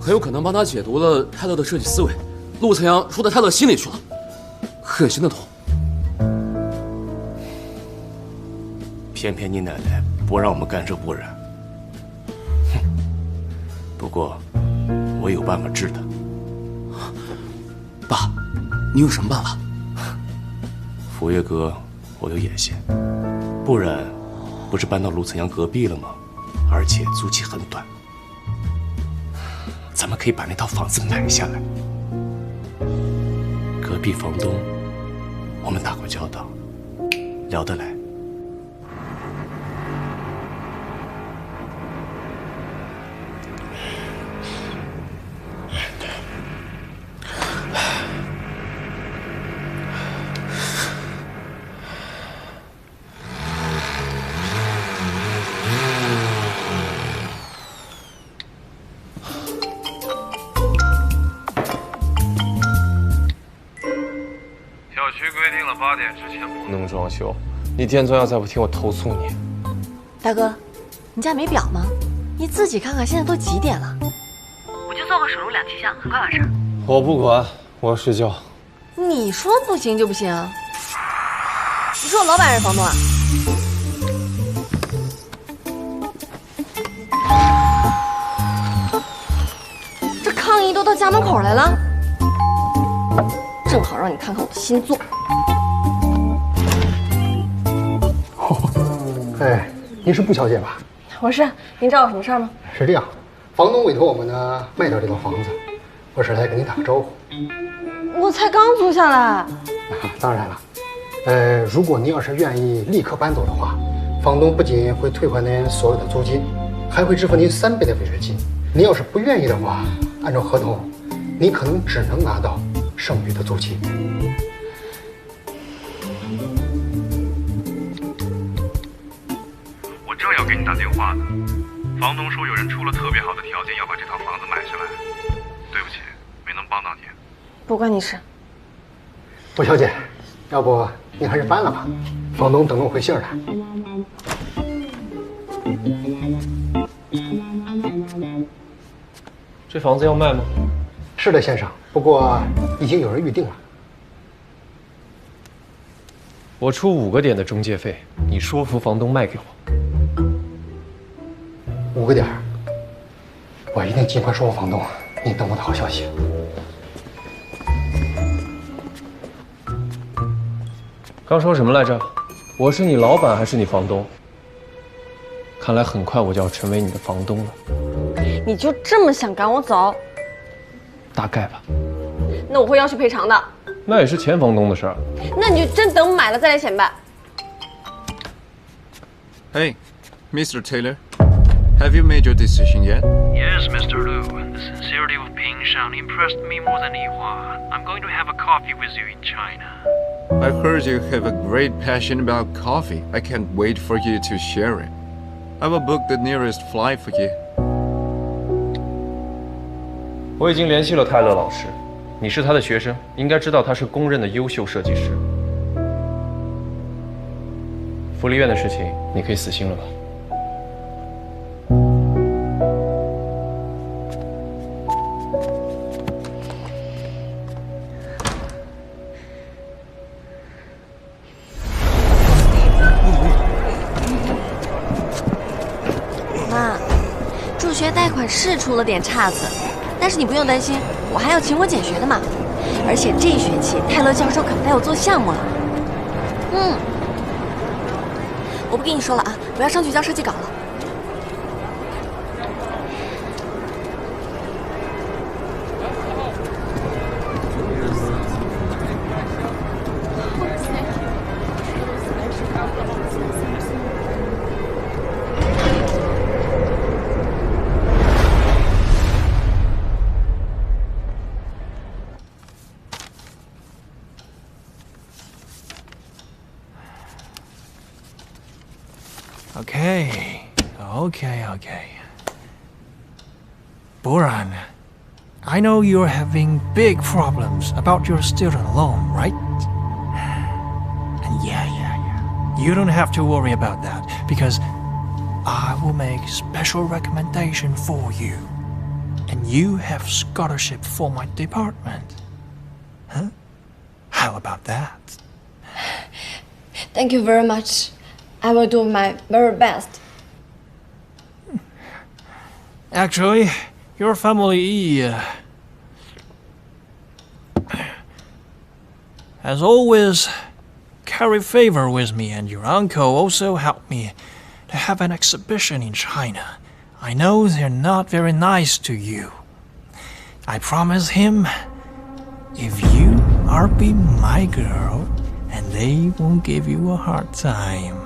很有可能帮他解读了泰勒的设计思维，陆森阳说到泰勒心里去了，很心的痛。偏偏你奶奶不让我们干这不染。哼，不过我有办法治他。爸，你有什么办法？福月哥，我有眼线，不然不是搬到陆岑阳隔壁了吗？而且租期很短，咱们可以把那套房子买下来。隔壁房东，我们打过交道，聊得来。8点之前不能装修，你店尊要再不听我投诉你。大哥，你家没表吗？你自己看看，现在都几点了？我就做个手术2期项，很快完事儿。我不管，我要睡觉。你说不行就不行？你说我老板还是房东啊？这抗议都到家门口来了，正好让你看看我的新作。哎，您是布小姐吧？我是，您找我什么事儿吗？是这样，房东委托我们呢卖掉这套房子，我是来跟您打个招呼。我才刚租下来。啊，当然了，如果您要是愿意立刻搬走的话，房东不仅会退还您所有的租金，还会支付您3倍的违约金。您要是不愿意的话，按照合同，您可能只能拿到剩余的租金。我正要给你打电话呢，房东说有人出了特别好的条件要把这套房子买下来。对不起，没能帮到你。不关你事。布小姐，要不您还是搬了吧，房东等着我回信儿呢。这房子要卖吗？是的，先生，不过已经有人预定了。我出5个点的中介费，你说服房东卖给我。5个点，我一定尽快说服房东。您等我的好消息。刚说什么来着？我是你老板还是你房东？看来很快我就要成为你的房东了。你就这么想赶我走？大概吧。那我会要求赔偿的。那也是前房东的事儿。那你就真等买了再来显摆。Hey, Mr. Taylor, have you made your decision yet? Yes, Mr. Liu. The sincerity of Ping Shan impressed me more than Yihua. I'm going to have a coffee with you in China. I heard you have a great passion about coffee. I can't wait for you to share it. I will book the nearest flight for you. 我已经联系了泰勒老师，你是他的学生，应该知道他是公认的优秀设计师。福利院的事情，你可以死心了吧？妈，助学贷款是出了点岔子。但是你不用担心，我还要勤工俭学的嘛。而且这学期泰勒教授可带我做项目了。我不跟你说了啊，我要上去交设计稿了。Okay. Boran, I know you're having big problems about your student loan, right? And yeah. You don't have to worry about that, because I will make special recommendation for you. And you have scholarship for my department. Huh? How about that? Thank you very much. I will do my very best. Actually, your family has always carried favor with me, and your uncle also helped me to have an exhibition in China. I know they're not very nice to you. I promise him, if you I'll be my girl, and they won't give you a hard time.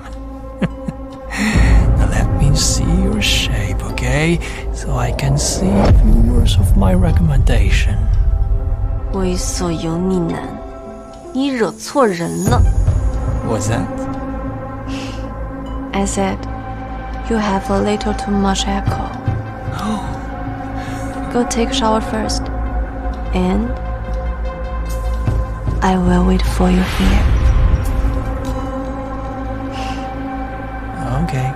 Now let me see your shape, okay? So I can see a few words of my recommendation. 猥琐油腻男，你惹错人了。What's that? I said, you have a little too much alcohol. Go take a shower first, and I will wait for you here. Okay.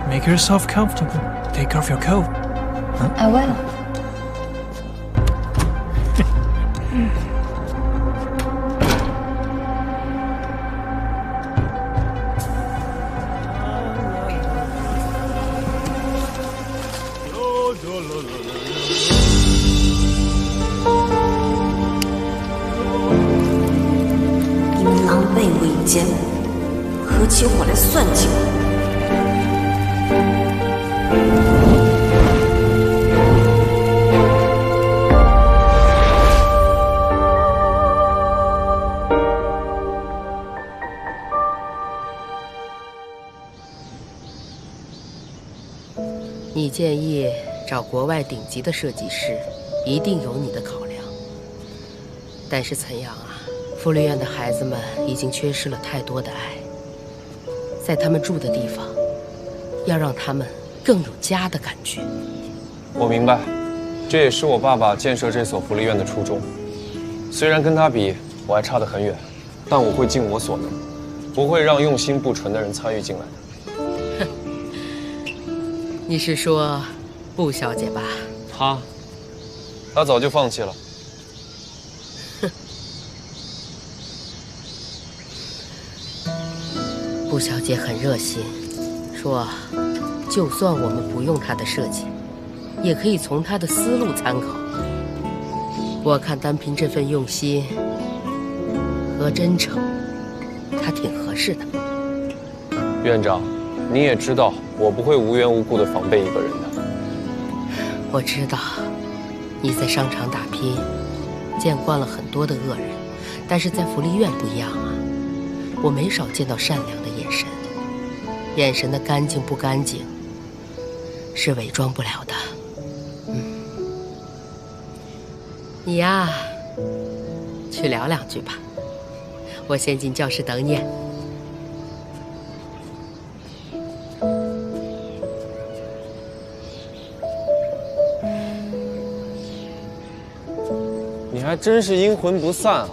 Make yourself comfortable. Take off your coat. Huh? I will. 你们狼狈为奸，合起伙来算计我。 你建议找国外顶级的设计师，一定有你的考量。但是岑阳啊，福利院的孩子们已经缺失了太多的爱，在他们住的地方，要让他们更有家的感觉。我明白，这也是我爸爸建设这所福利院的初衷。虽然跟他比，我还差得很远，但我会尽我所能，不会让用心不纯的人参与进来的。 你是说，布小姐吧？她早就放弃了。哼，布小姐很热心，说，就算我们不用她的设计，也可以从她的思路参考。我看单凭这份用心和真诚，她挺合适的。院长，你也知道。 我不会无缘无故的防备一个人的。我知道，你在商场打拼，见惯了很多的恶人，但是在福利院不一样啊。我没少见到善良的眼神，眼神的干净不干净，是伪装不了的。你呀，去聊两句吧，我先进教室等你。 你还真是阴魂不散啊，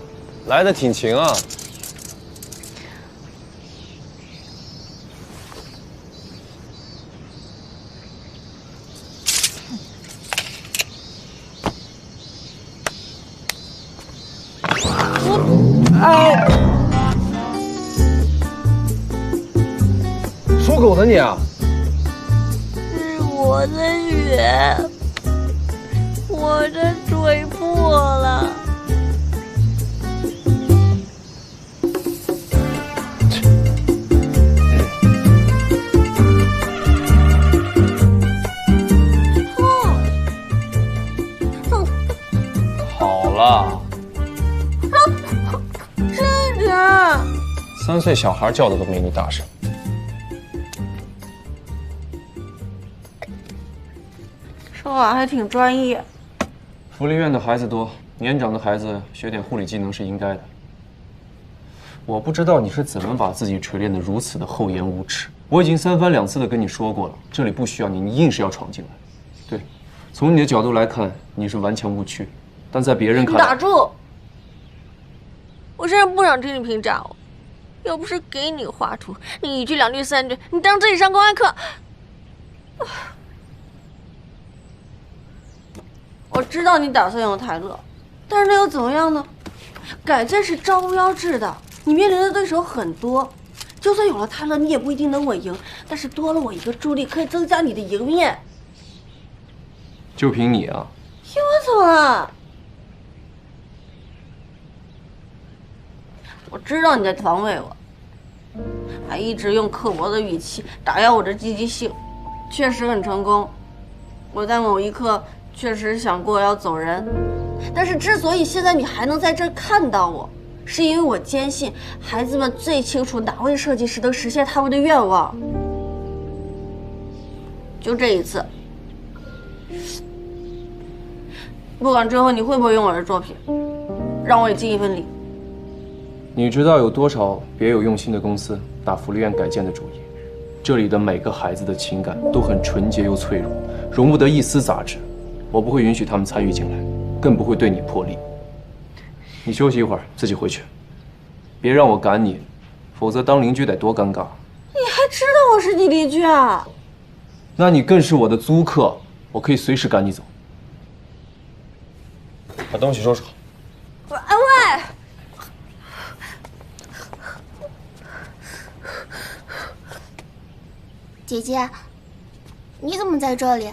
来得挺勤啊。属狗的你啊！是我的血。 我的嘴破了。好了。这点3岁小孩叫的都没你大声。说话还挺专业。 福利院的孩子多，年长的孩子学点护理技能是应该的。我不知道你是怎么把自己锤炼得如此的厚颜无耻。我已经3番2次的跟你说过了，这里不需要你，你硬是要闯进来。对，从你的角度来看，你是顽强无趣，但在别人看来，打住！我现在不想听你评价我，要不是给你画图，你1句2句3句，你当自己上公安课。我知道你打算用泰勒，但是那又怎么样呢？改建是招标制的，你面临的对手很多，就算有了泰勒，你也不一定能稳赢。但是多了我一个助力，可以增加你的赢面。就凭你啊？凭我怎么了？我知道你在防卫我，还一直用刻薄的语气打压我的积极性，确实很成功。我在某一刻确实想过要走人，但是之所以现在你还能在这儿看到我，是因为我坚信孩子们最清楚哪位设计师能实现他们的愿望。就这一次，不管最后你会不会用我的作品，让我也尽一份力。你知道有多少别有用心的公司打福利院改建的主意？这里的每个孩子的情感都很纯洁又脆弱，容不得一丝杂质。我不会允许他们参与进来，更不会对你破例。你休息一会儿，自己回去，别让我赶你，否则当邻居得多尴尬。你还知道我是你邻居啊？那你更是我的租客，我可以随时赶你走。把东西收拾好。喂！姐姐，你怎么在这里？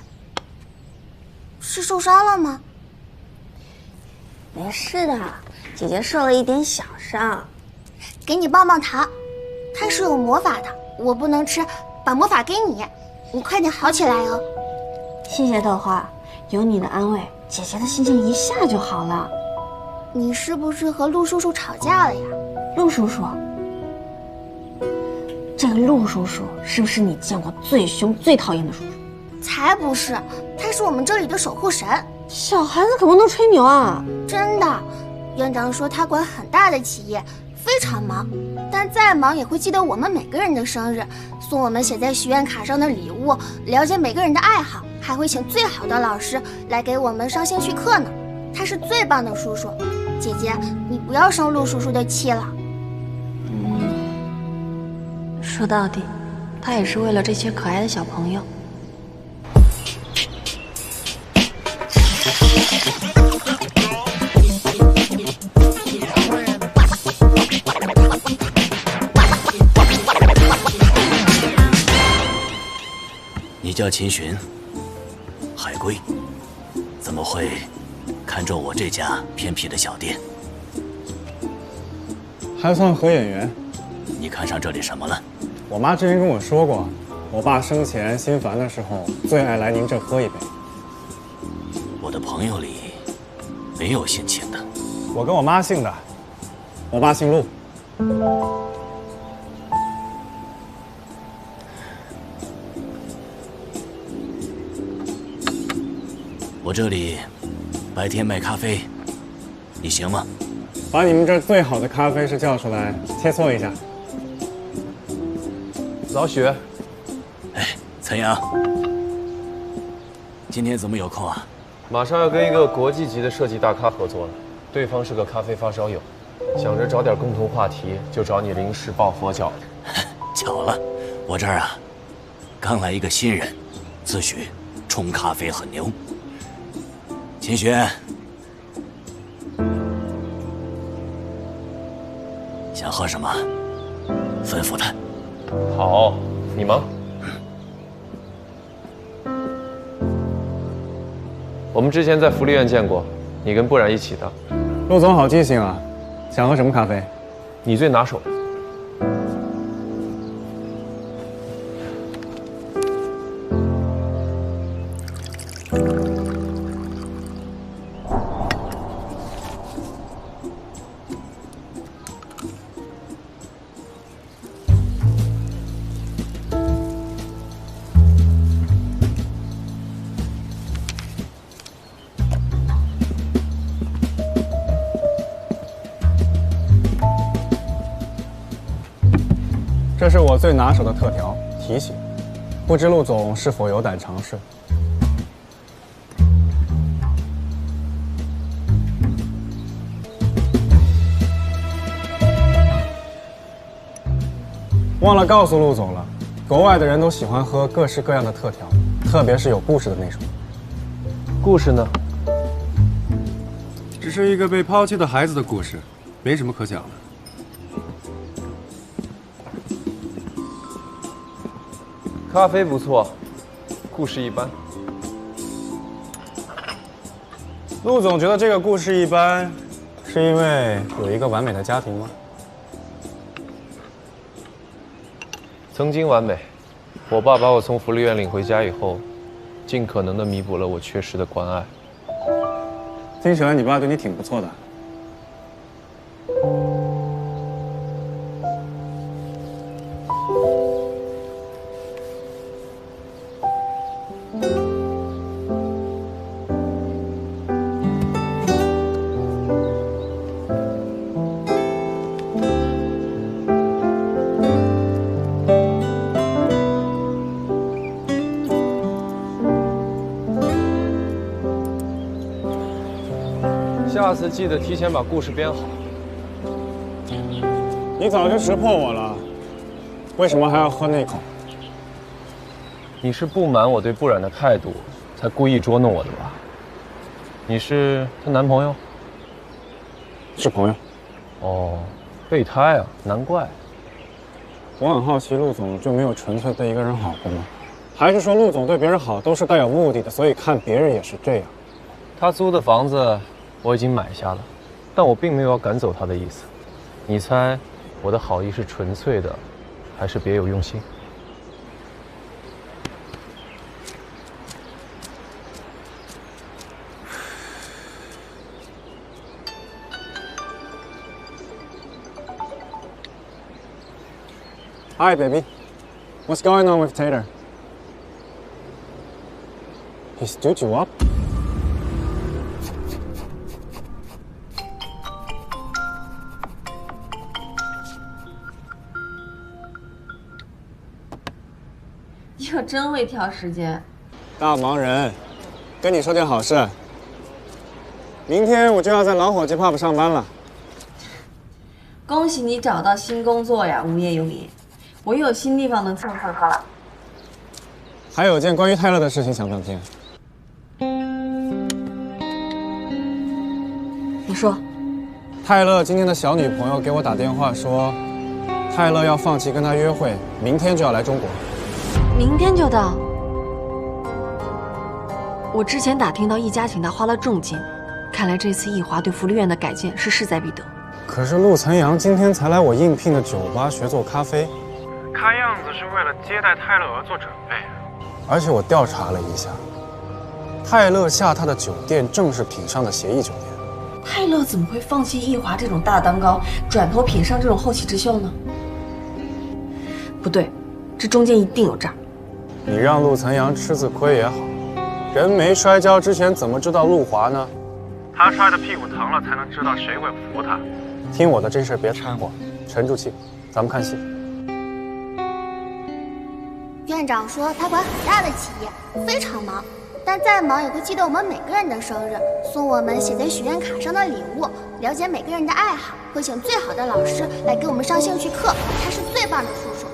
是受伤了吗？没事的，姐姐受了一点小伤。给你棒棒糖，它是有魔法的，我不能吃，把魔法给你，你快点好起来哦。谢谢豆花，有你的安慰，姐姐的心情一下就好了。你是不是和陆叔叔吵架了呀？陆叔叔，这个陆叔叔是不是你见过最凶、最讨厌的叔叔？才不是，他是我们这里的守护神。小孩子可不能吹牛啊！真的，院长说他管很大的企业，非常忙，但再忙也会记得我们每个人的生日，送我们写在许愿卡上的礼物，了解每个人的爱好，还会请最好的老师来给我们上兴趣课呢。他是最棒的叔叔，姐姐，你不要生陆叔叔的气了。说到底，他也是为了这些可爱的小朋友。你叫秦寻，海归，怎么会看中我这家偏僻的小店？还算合眼缘。你看上这里什么了？我妈之前跟我说过，我爸生前心烦的时候最爱来您这喝一杯。我的朋友里没有姓秦的。我跟我妈姓的，我爸姓陆。我这里白天卖咖啡，你行吗？把你们这最好的咖啡师叫出来，切磋一下。老许，哎，岑阳，今天怎么有空啊？马上要跟一个国际级的设计大咖合作了，对方是个咖啡发烧友，想着找点共同话题，就找你临时抱佛脚。巧了，我这儿啊，刚来一个新人，自诩冲咖啡很牛。秦轩，想喝什么？吩咐他。好，你忙。我们之前在福利院见过，你跟不然一起的。陆总好记性啊！想喝什么咖啡？你最拿手的。这是我最拿手的特调提醒，不知陆总是否有胆尝试？忘了告诉陆总了，国外的人都喜欢喝各式各样的特调，特别是有故事的那种。故事呢？只是一个被抛弃的孩子的故事，没什么可讲的。咖啡不错，故事一般。陆总觉得这个故事一般，是因为有一个完美的家庭吗？曾经完美，我爸把我从福利院领回家以后，尽可能的弥补了我缺失的关爱。听起来你爸对你挺不错的。下次记得提前把故事编好。你早就识破我了，为什么还要喝那口？你是不满我对不染的态度，才故意捉弄我的吧？你是她男朋友？是朋友。哦，备胎啊，难怪。我很好奇，陆总就没有纯粹对一个人好过吗？还是说陆总对别人好都是带有目的的，所以看别人也是这样？他租的房子我已经买下了，但我并没有要赶走他的意思。你猜，我的好意是纯粹的，还是别有用心？Hi, baby. What's going on with Tater? He stood you up? 你可真会挑时间。大忙人，跟你说件好事。明天我就要在老伙计 pub 上班了。恭喜你找到新工作呀，无业游民。我又有新地方能蹭蹭喝了。还有件关于泰勒的事情想半天。你说，泰勒今天的小女朋友给我打电话说，泰勒要放弃跟他约会，明天就要来中国。明天就到。我之前打听到易家请他花了重金，看来这次易华对福利院的改建是势在必得。可是陆岑阳今天才来我应聘的酒吧学做咖啡，看样子是为了接待泰勒而做准备。而且我调查了一下，泰勒下榻的酒店正是品上的协议酒店。泰勒怎么会放弃易华这种大蛋糕，转投品上这种后起之秀呢？不对，这中间一定有诈。你让陆岑阳吃次亏也好，人没摔跤之前怎么知道路滑呢？他摔得屁股疼了，才能知道谁会扶他。听我的，这事别掺和，沉住气，咱们看戏。院长说他管很大的企业，非常忙，但再忙也会记得我们每个人的生日，送我们写在许愿卡上的礼物，了解每个人的爱好，会请最好的老师来给我们上兴趣课，他是最棒的叔叔。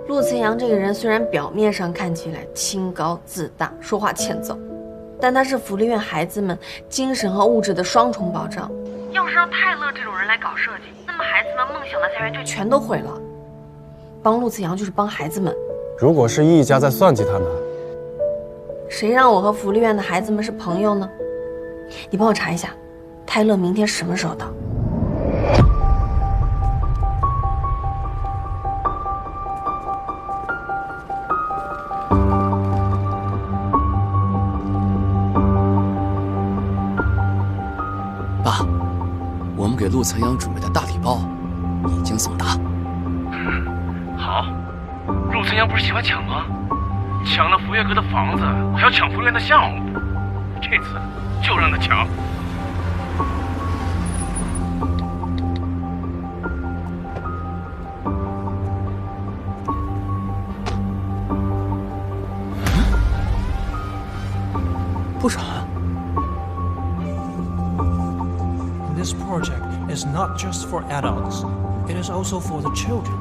陆岑阳这个人虽然表面上看起来清高自大，说话欠揍，但他是福利院孩子们精神和物质的双重保障。要是让泰勒这种人来搞设计，那么孩子们梦想的菜园就全都毁了。帮陆岑阳就是帮孩子们。如果是易家在算计他呢？谁让我和福利院的孩子们是朋友呢？你帮我查一下，泰勒明天什么时候到？爸，我们给陆岑阳准备的大礼包已经送达。好，陆岑阳不是喜欢抢吗？抢了福月阁的房子，还要抢福院的项目，这次就让他抢。不然。This project is not just for adults, it is also for the children.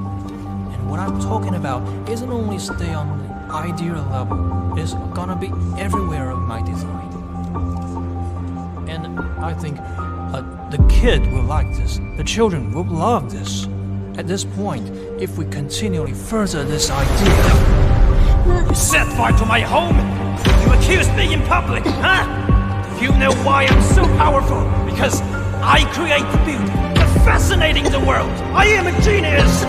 And what I'm talking about isn't only stay on the idea level, it's gonna be everywhere of my design. And I think the kid will like this, the children will love this. At this point, if we continually further this idea... You set fire to my home! You accuse me in public, huh? Do you know why I'm so powerful? Because I create the beauty, the fascinating the world. I am a genius.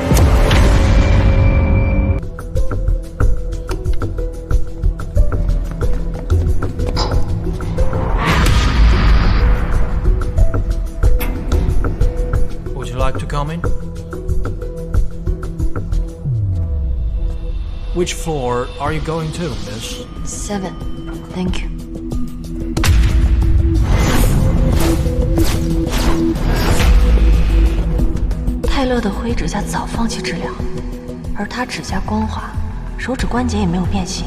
Which floor are you going to, miss? 7, thank you. 泰勒的灰指甲早放弃治疗，而他指甲光滑，手指关节也没有变形。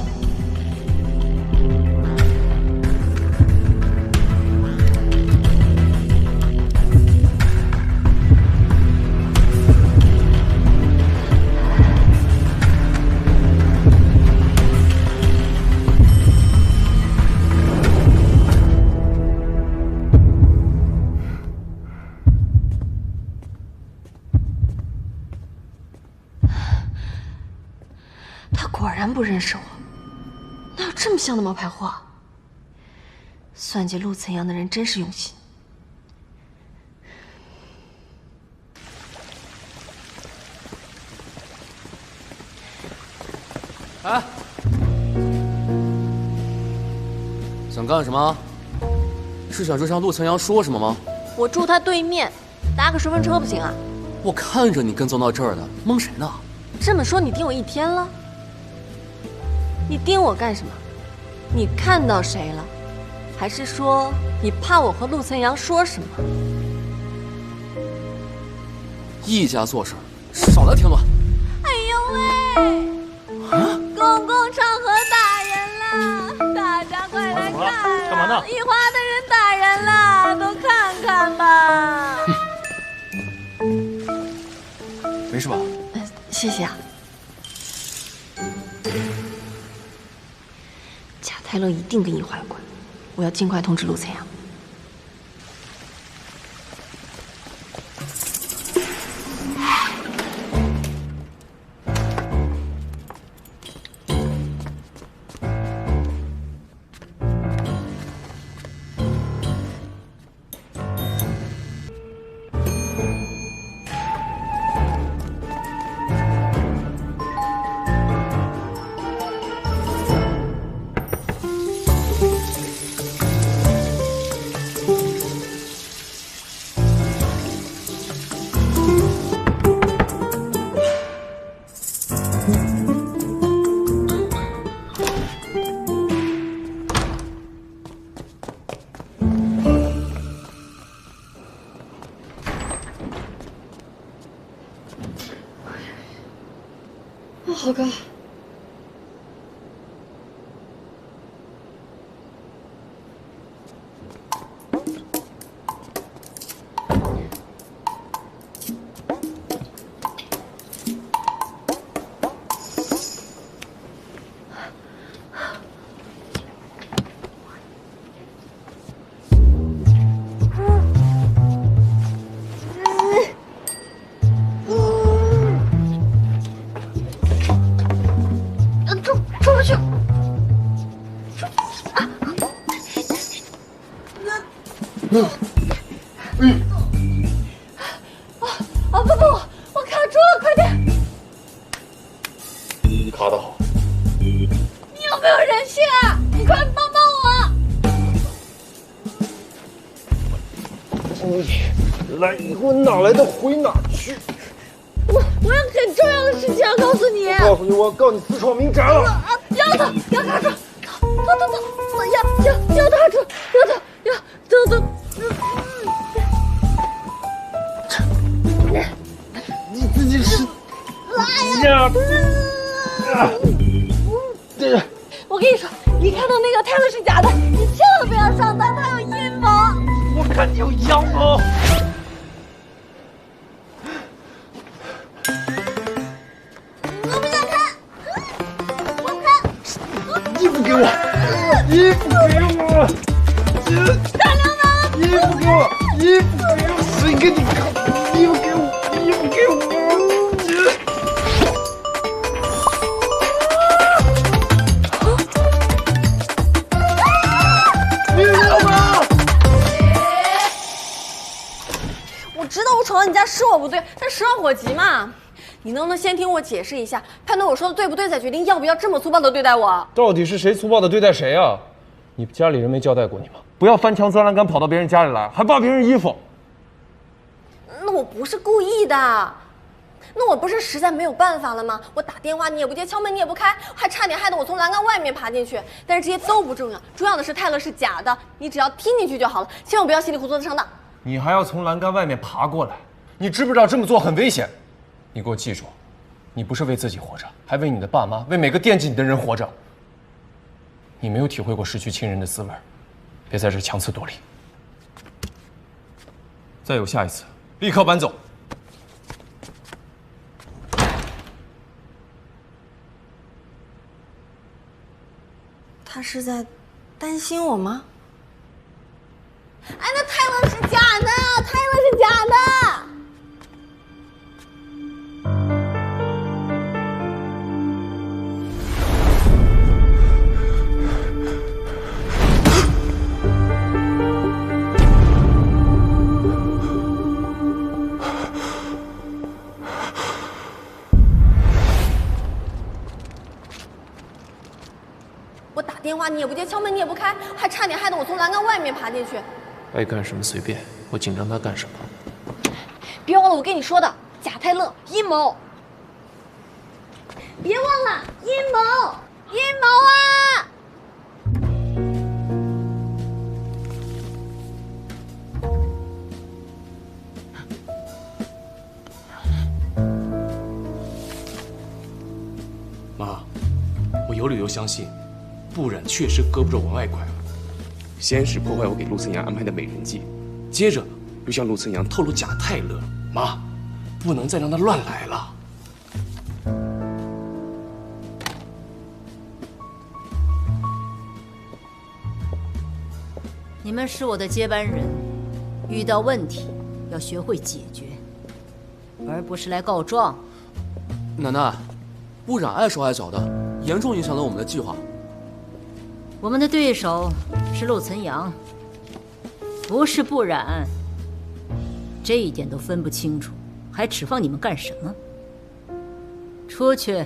果然不认识我，哪有这么像的冒牌货？算计陆岑阳的人真是用心。哎，想干什么？是想追上陆岑阳说什么吗？我住他对面，搭个顺风车不行啊？我看着你跟踪到这儿的，蒙谁呢？这么说你盯我一天了？你盯我干什么？你看到谁了？还是说你怕我和陆岑阳说什么？一家做事少来添乱。哎呦喂！啊！公共场合打人了，大家快来看！干嘛呢？一花的人打人了，都看看吧。没事吧？谢谢啊。贾泰勒一定跟你坏有关，我要尽快通知陆岑阳。好高。我卡住了，快点！你卡得好。你有没有人性啊？你快帮帮我！来以后哪来的回哪去。我有很重要的事情要告诉你。我告诉你，我要告你私闯民宅了。要走，要卡住，走，要卡住，要走。你自己是呀？这，我跟你说，你看到那个泰勒是假的，你千万不要上当，他有阴谋。我看你有阳谋。我不想看，我看。衣服给我，衣服给我，大流氓！衣服给我，衣服给我，谁给你看？衣服给我，衣服给我。我知道我闯到你家是我不对，但十万火急嘛。你能不能先听我解释一下，判断我说的对不对，再决定要不要这么粗暴的对待我？到底是谁粗暴的对待谁啊？你家里人没交代过你吗？不要翻墙钻栏杆跑到别人家里来，还扒别人衣服。那我不是故意的，那我不是实在没有办法了吗？我打电话你也不接，敲门你也不开，还差点害得我从栏杆外面爬进去。但是这些都不重要，重要的是泰勒是假的，你只要听进去就好了，千万不要稀里糊涂的上当。你还要从栏杆外面爬过来，你知不知道这么做很危险？你给我记住，你不是为自己活着，还为你的爸妈，为每个惦记你的人活着。你没有体会过失去亲人的滋味，别在这强词夺理。再有下一次，立刻搬走。他是在担心我吗？哎，那泰勒是假的，泰勒是假的。我打电话你也不接，敲门你也不开，还差点害得我从栏杆外面爬进去。爱干什么随便，我紧张他干什么？别忘了我跟你说的，假泰勒阴谋。别忘了阴谋，阴谋啊！妈，我有理由相信，不然确实胳膊肘往外拐了。先是破坏我给陆森阳安排的美人计，接着又向陆森阳透露假泰勒。妈，不能再让他乱来了。你们是我的接班人，遇到问题要学会解决，而不是来告状。奶奶，部长碍手碍脚的，严重影响了我们的计划。我们的对手是陆岑阳，不是不染，这一点都分不清楚，还指望你们干什么？出去！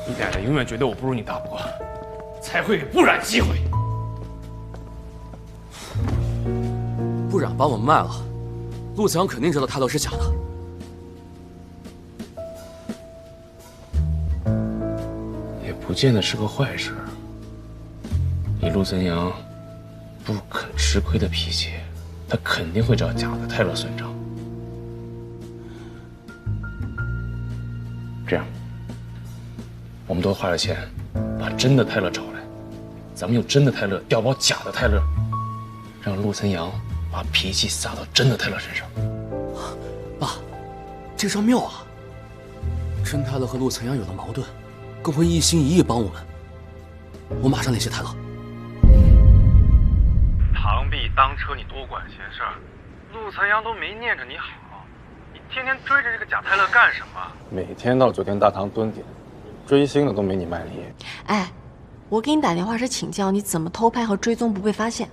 你奶奶永远觉得我不如你大伯，才会给不染机会。不染把我们卖了，陆岑阳肯定知道泰勒是假的。也不见得是个坏事。以陆岑阳不肯吃亏的脾气，他肯定会找假的泰勒算账。这样，我们多花点钱，把真的泰勒找来，咱们用真的泰勒调包假的泰勒，让陆岑阳把脾气撒到真的泰勒身上。爸，这招妙啊！真泰勒和陆岑阳有了矛盾，更会一心一意帮我们。我马上联系泰勒。螳臂当车，你多管闲事儿。陆岑阳都没念着你好，你天天追着这个假泰勒干什么？每天到酒店大堂蹲点，追星的都没你卖力。哎，我给你打电话是请教你怎么偷拍和追踪不被发现，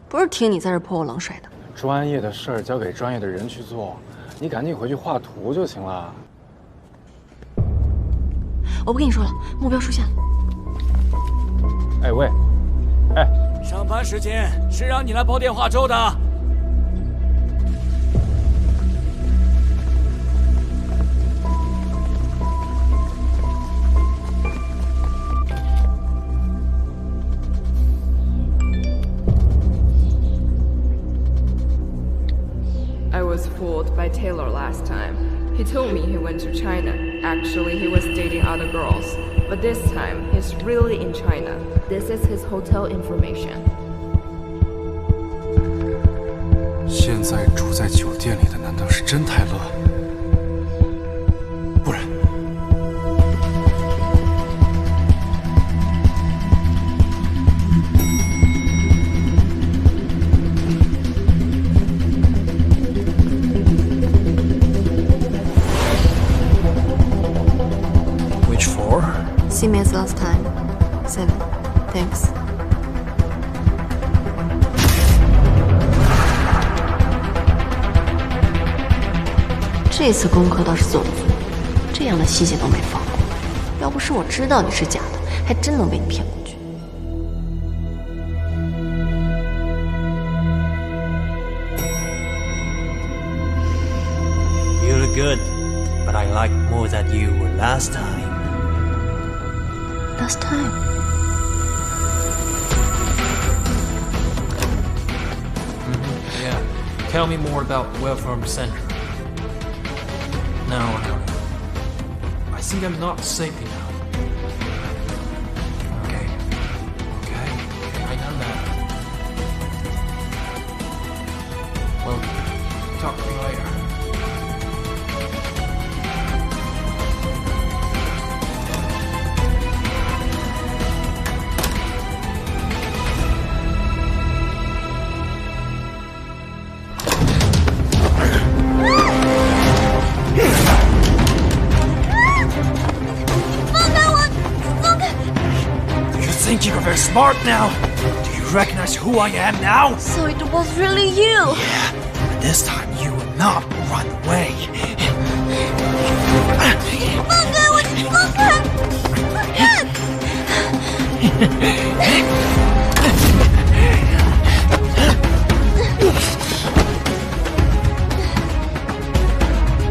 不是听你在这泼我冷水的。专业的事儿交给专业的人去做，你赶紧回去画图就行了。我不跟你说了，目标出现了。哎喂，哎，上班时间是让你来煲电话粥的。I was fooled by Taylor last time. He told me he went to China. Actually, he was dating other girls. But this time, he's really in China. This is his hotel information. 现在住在酒店里的难道是真泰勒？不然，Same as last time. 7. Thanks. 这次功课倒是做得足，这样的细节都没放过。不是我知道你是假的，还真能被你骗过去。You look good, but I like more than you were last time. Last time? Yeah. Tell me more about Welfare Center. No. I think I'm not safe enough. Okay, I know that. Well, talk to you later. Think you're very smart now? Do you recognize who I am now? So it was really you! Yeah, but this time you will not run away.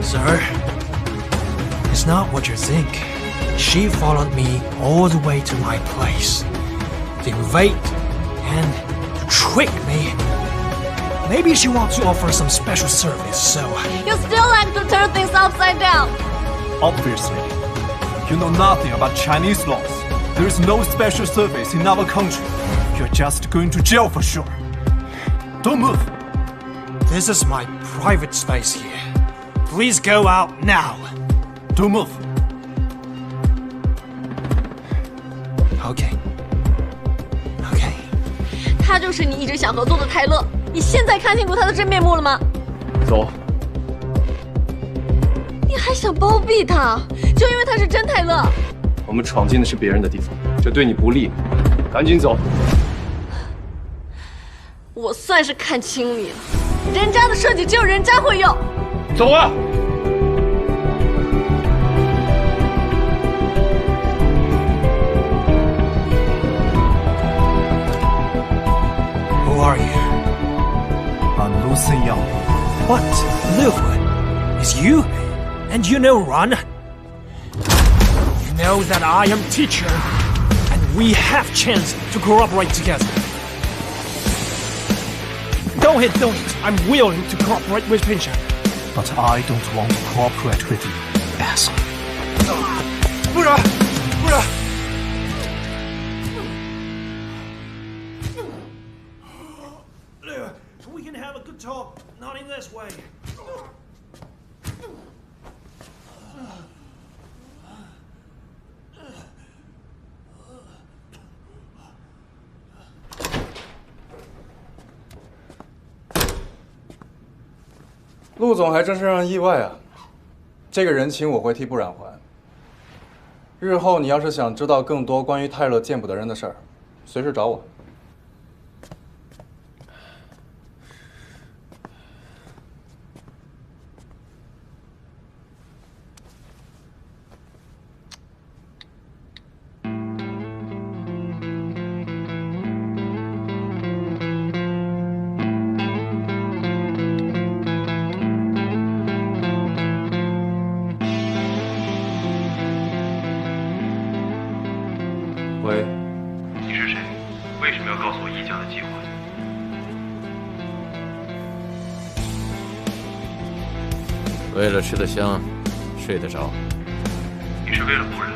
Sir, it's not what you think. She followed me all the way to my place to invade and to trick me. Maybe she wants to offer some special service, so... You still like to turn things upside down! Obviously. You know nothing about Chinese laws. There is no special service in our country. You're just going to jail for sure. Don't move. This is my private space here. Please go out now. Don't move. Okay. 他就是你一直想合作的泰勒，你现在看清楚他的真面目了吗？走。你还想包庇他？就因为他是真泰勒？我们闯进的是别人的地方，这对你不利，赶紧走。我算是看清你了，人渣的设计只有人渣会用。走啊！ Who are you? I'm Lu Senyang. What? Lu? It's you? And you know Ran? You know that I am teacher, and we have chance to cooperate together. Go ahead, don't. I'm willing to cooperate with Pincher. But I don't want to cooperate with you, asshole. 不然。 We can have a good talk, not in this way. "陆总还真是让人意外啊！这个人情我会替不染还。日后你要是想知道更多关于泰勒见不得人的事儿，随时找我。" 喂，你是谁？为什么要告诉我易家的计划？为了吃得香，睡得着。你是为了不然？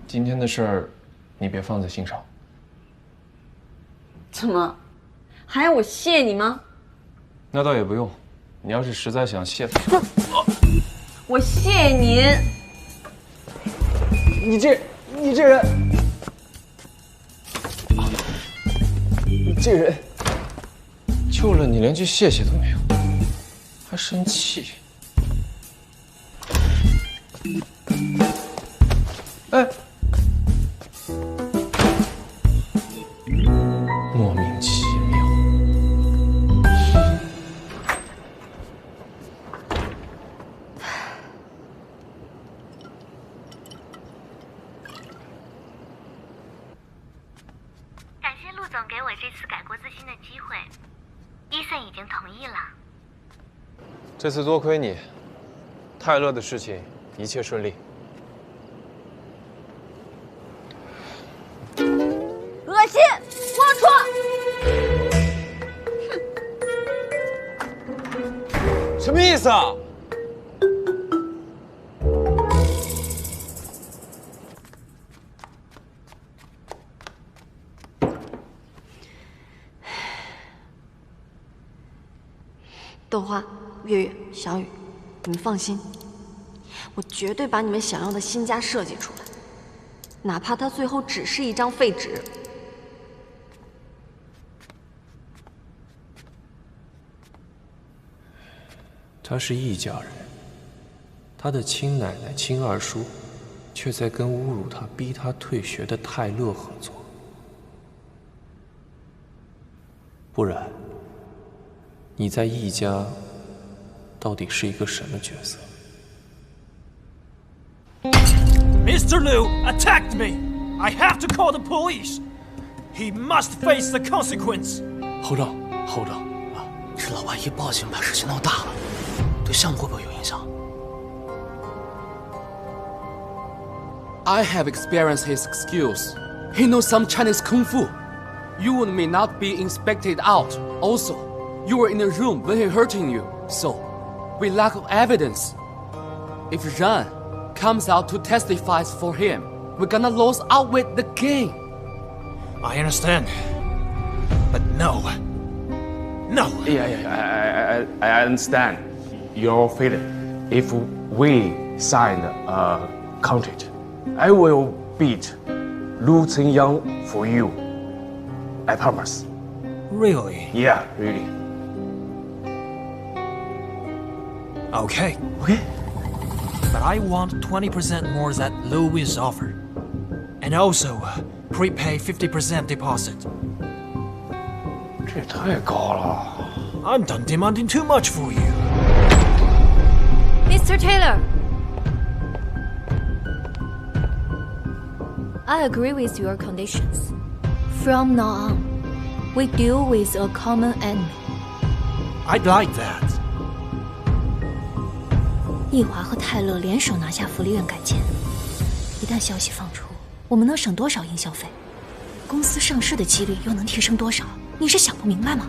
今天的事儿，你别放在心上。什么？还要我谢你吗？那倒也不用。你要是实在想谢，我谢您。你这人，你这人，救了你连句谢谢都没有，还生气。哎，莫名其妙。感谢陆总给我这次改过自新的机会，伊森已经同意了。这次多亏你，泰勒的事情一切顺利。恶心，龌龊！什么意思啊？豆花、月月、小雨，你们放心，我绝对把你们想要的新家设计出来，哪怕它最后只是一张废纸。他是一家人，他的亲奶奶、亲二叔，却在跟侮辱他、逼他退学的泰勒合作。不然，你在易家到底是一个什么角色 Mr. Liu attacked me. I have to call the police. He must face the consequence. 侯正，啊，这老万一报警把事情闹大了，对项目会不会有影响 ？I have experienced his skills. He knows some Chinese kung fu. You and may not be inspected out. Also, you were in the room when he hurting you. So, we lack of evidence. If Ran comes out to testify for him, we're gonna lose out with the game. I understand. But no. No. Yeah, I understand your feeling. If we sign a contract, I will beat Lu Chengyang for you. I promise. Really? Yeah, really. Okay. But I want 20% more that Lou is offered. And also, prepay 50% deposit. 这也太高了。 I'm done demanding too much for you. Mr. Taylor, I agree with your conditions. From now on, we deal with a common enemy. I'd like that. 易华和泰勒联手拿下福利院改建，一旦消息放出，我们能省多少营销费？公司上市的几率又能提升多少？你是想不明白吗？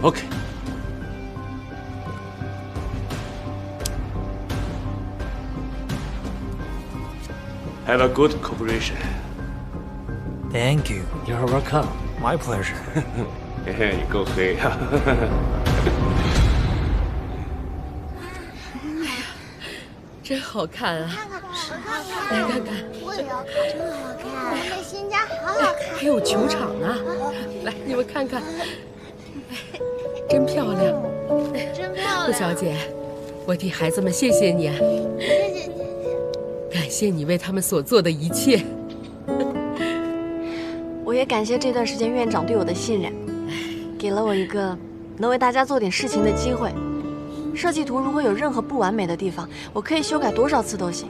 OK。Have a good cooperation. Thank you. You're welcome. My pleasure. 嘿嘿，你够黑呀！真好看啊！来看看，我也要看，真好看。我们的新家好好看。还有球场呢，来你们看看，真漂亮，真漂亮。陆小姐，我替孩子们谢谢你啊！谢谢。感谢你为他们所做的一切。我也感谢这段时间院长对我的信任，给了我一个能为大家做点事情的机会。设计图如果有任何不完美的地方，我可以修改多少次都行，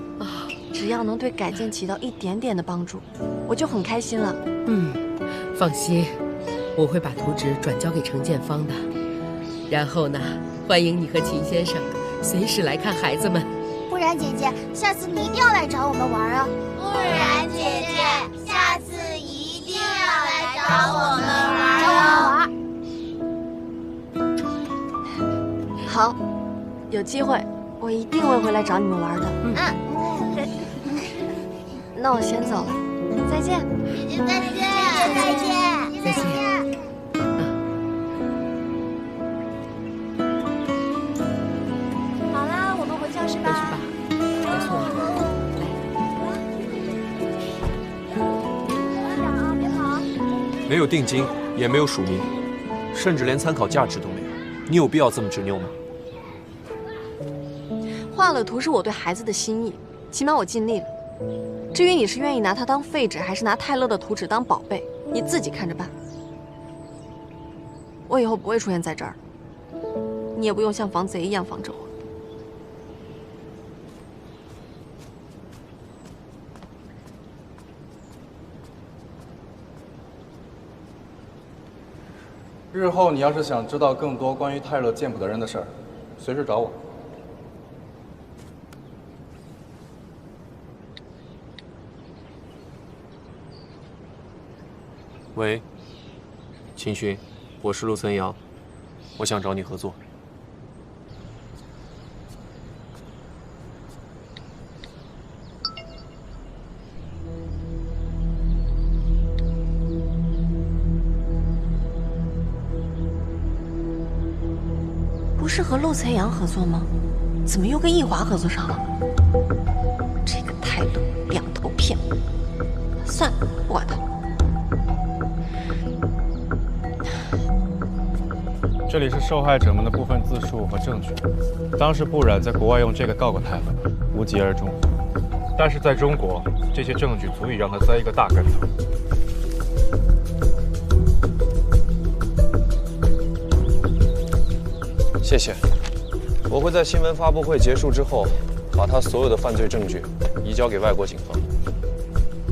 只要能对改建起到一点点的帮助，我就很开心了。放心，我会把图纸转交给程建芳的。然后呢，欢迎你和秦先生随时来看孩子们。不然姐姐，下次你一定要来找我们玩啊！不然姐姐，下次一定要来找我们玩哦！好，有机会我一定会回来找你们玩的。那我先走了，再见。姐姐再见。没有定金，也没有署名，甚至连参考价值都没有。你有必要这么执拗吗？画了图是我对孩子的心意，起码我尽力了。至于你是愿意拿它当废纸，还是拿泰勒的图纸当宝贝，你自己看着办。我以后不会出现在这儿，你也不用像防贼一样防着我。日后你要是想知道更多关于泰勒见不得人的事儿，随时找我。喂，秦勋，我是陆森阳，我想找你合作。不是和陆才阳合作吗？怎么又跟易华合作上了？这个泰勒两头骗。算了，不管他。这里是受害者们的部分自述和证据。当时不染在国外用这个告过泰勒，无疾而终。但是在中国，这些证据足以让他栽一个大跟头。谢谢，我会在新闻发布会结束之后，把他所有的犯罪证据移交给外国警方。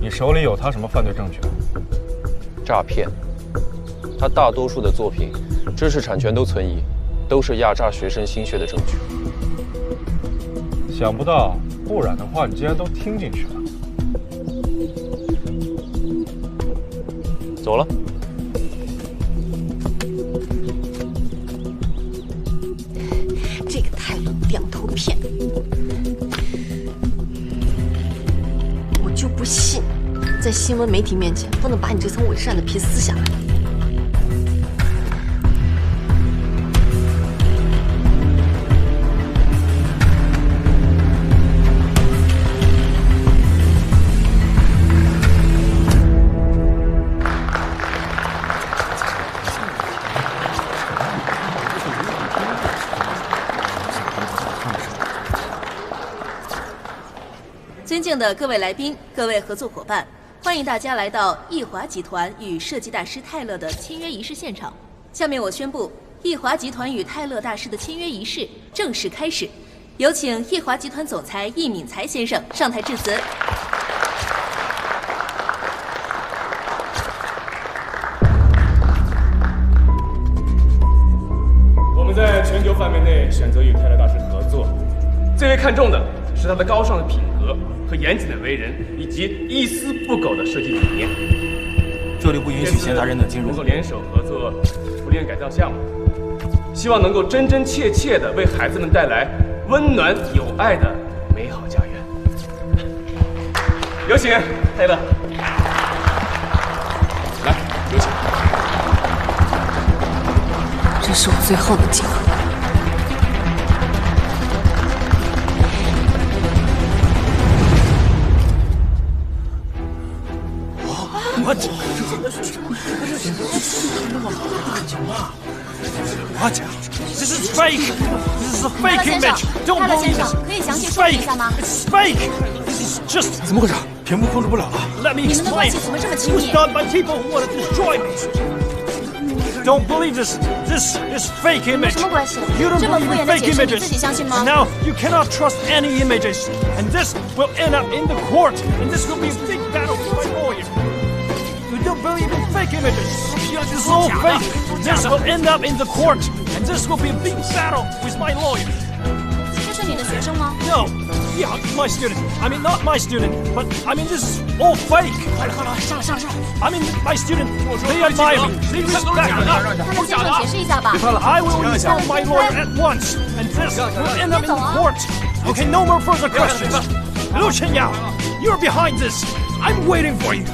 你手里有他什么犯罪证据？诈骗。他大多数的作品，知识产权都存疑，都是压榨学生心血的证据。想不到不染的话，你竟然都听进去了。走了。这个泰勒两头骗，我就不信，在新闻媒体面前不能把你这层伪善的皮撕下来。尊敬的各位来宾、各位合作伙伴，欢迎大家来到易华集团与设计大师泰勒的签约仪式现场。下面我宣布，易华集团与泰勒大师的签约仪式正式开始。有请易华集团总裁易敏才先生上台致辞。我们在全球范围内选择与泰勒大师合作，最为看重的是他的高尚的品格和严谨的为人，以及一丝不苟的设计理念。这里不允许闲杂人等进入。能够联手合作福利院改造项目，希望能够真真切切地为孩子们带来温暖有爱的美好家园。有请泰勒，来，有请。这是我最后的机会。What? What? This is fake. This is a fake image. Don't believe this. 可以详细说明一下吗 It's fake. This is just. 怎么回事？屏幕控制不了了。Let me explain. 你们的关系怎么这么亲密？ It was done by people who want to destroy me. Don't believe this. This is fake image. 什么关系？ You don't 这么 believe 敷衍 in 的 fake 解释，你 images. 自己相信吗？ Now you cannot trust any images, and this will end up in the court, and this will be a big battle with my lawyer. You don't believe in fake images. This is all fake. This will end up in the court, and this will be a big battle with my lawyer. 这是你的学生吗 No. Yeah, my student. I mean, not my student, but I mean, this is all fake. 好了，上了。I mean, my student, they admire me. They respect me. 泰勒先生，解释一下吧。 I will inform my lawyer at once, and this will end up in the court. Okay, no more further questions. Liu Chenyao, you're behind this. I'm waiting for you.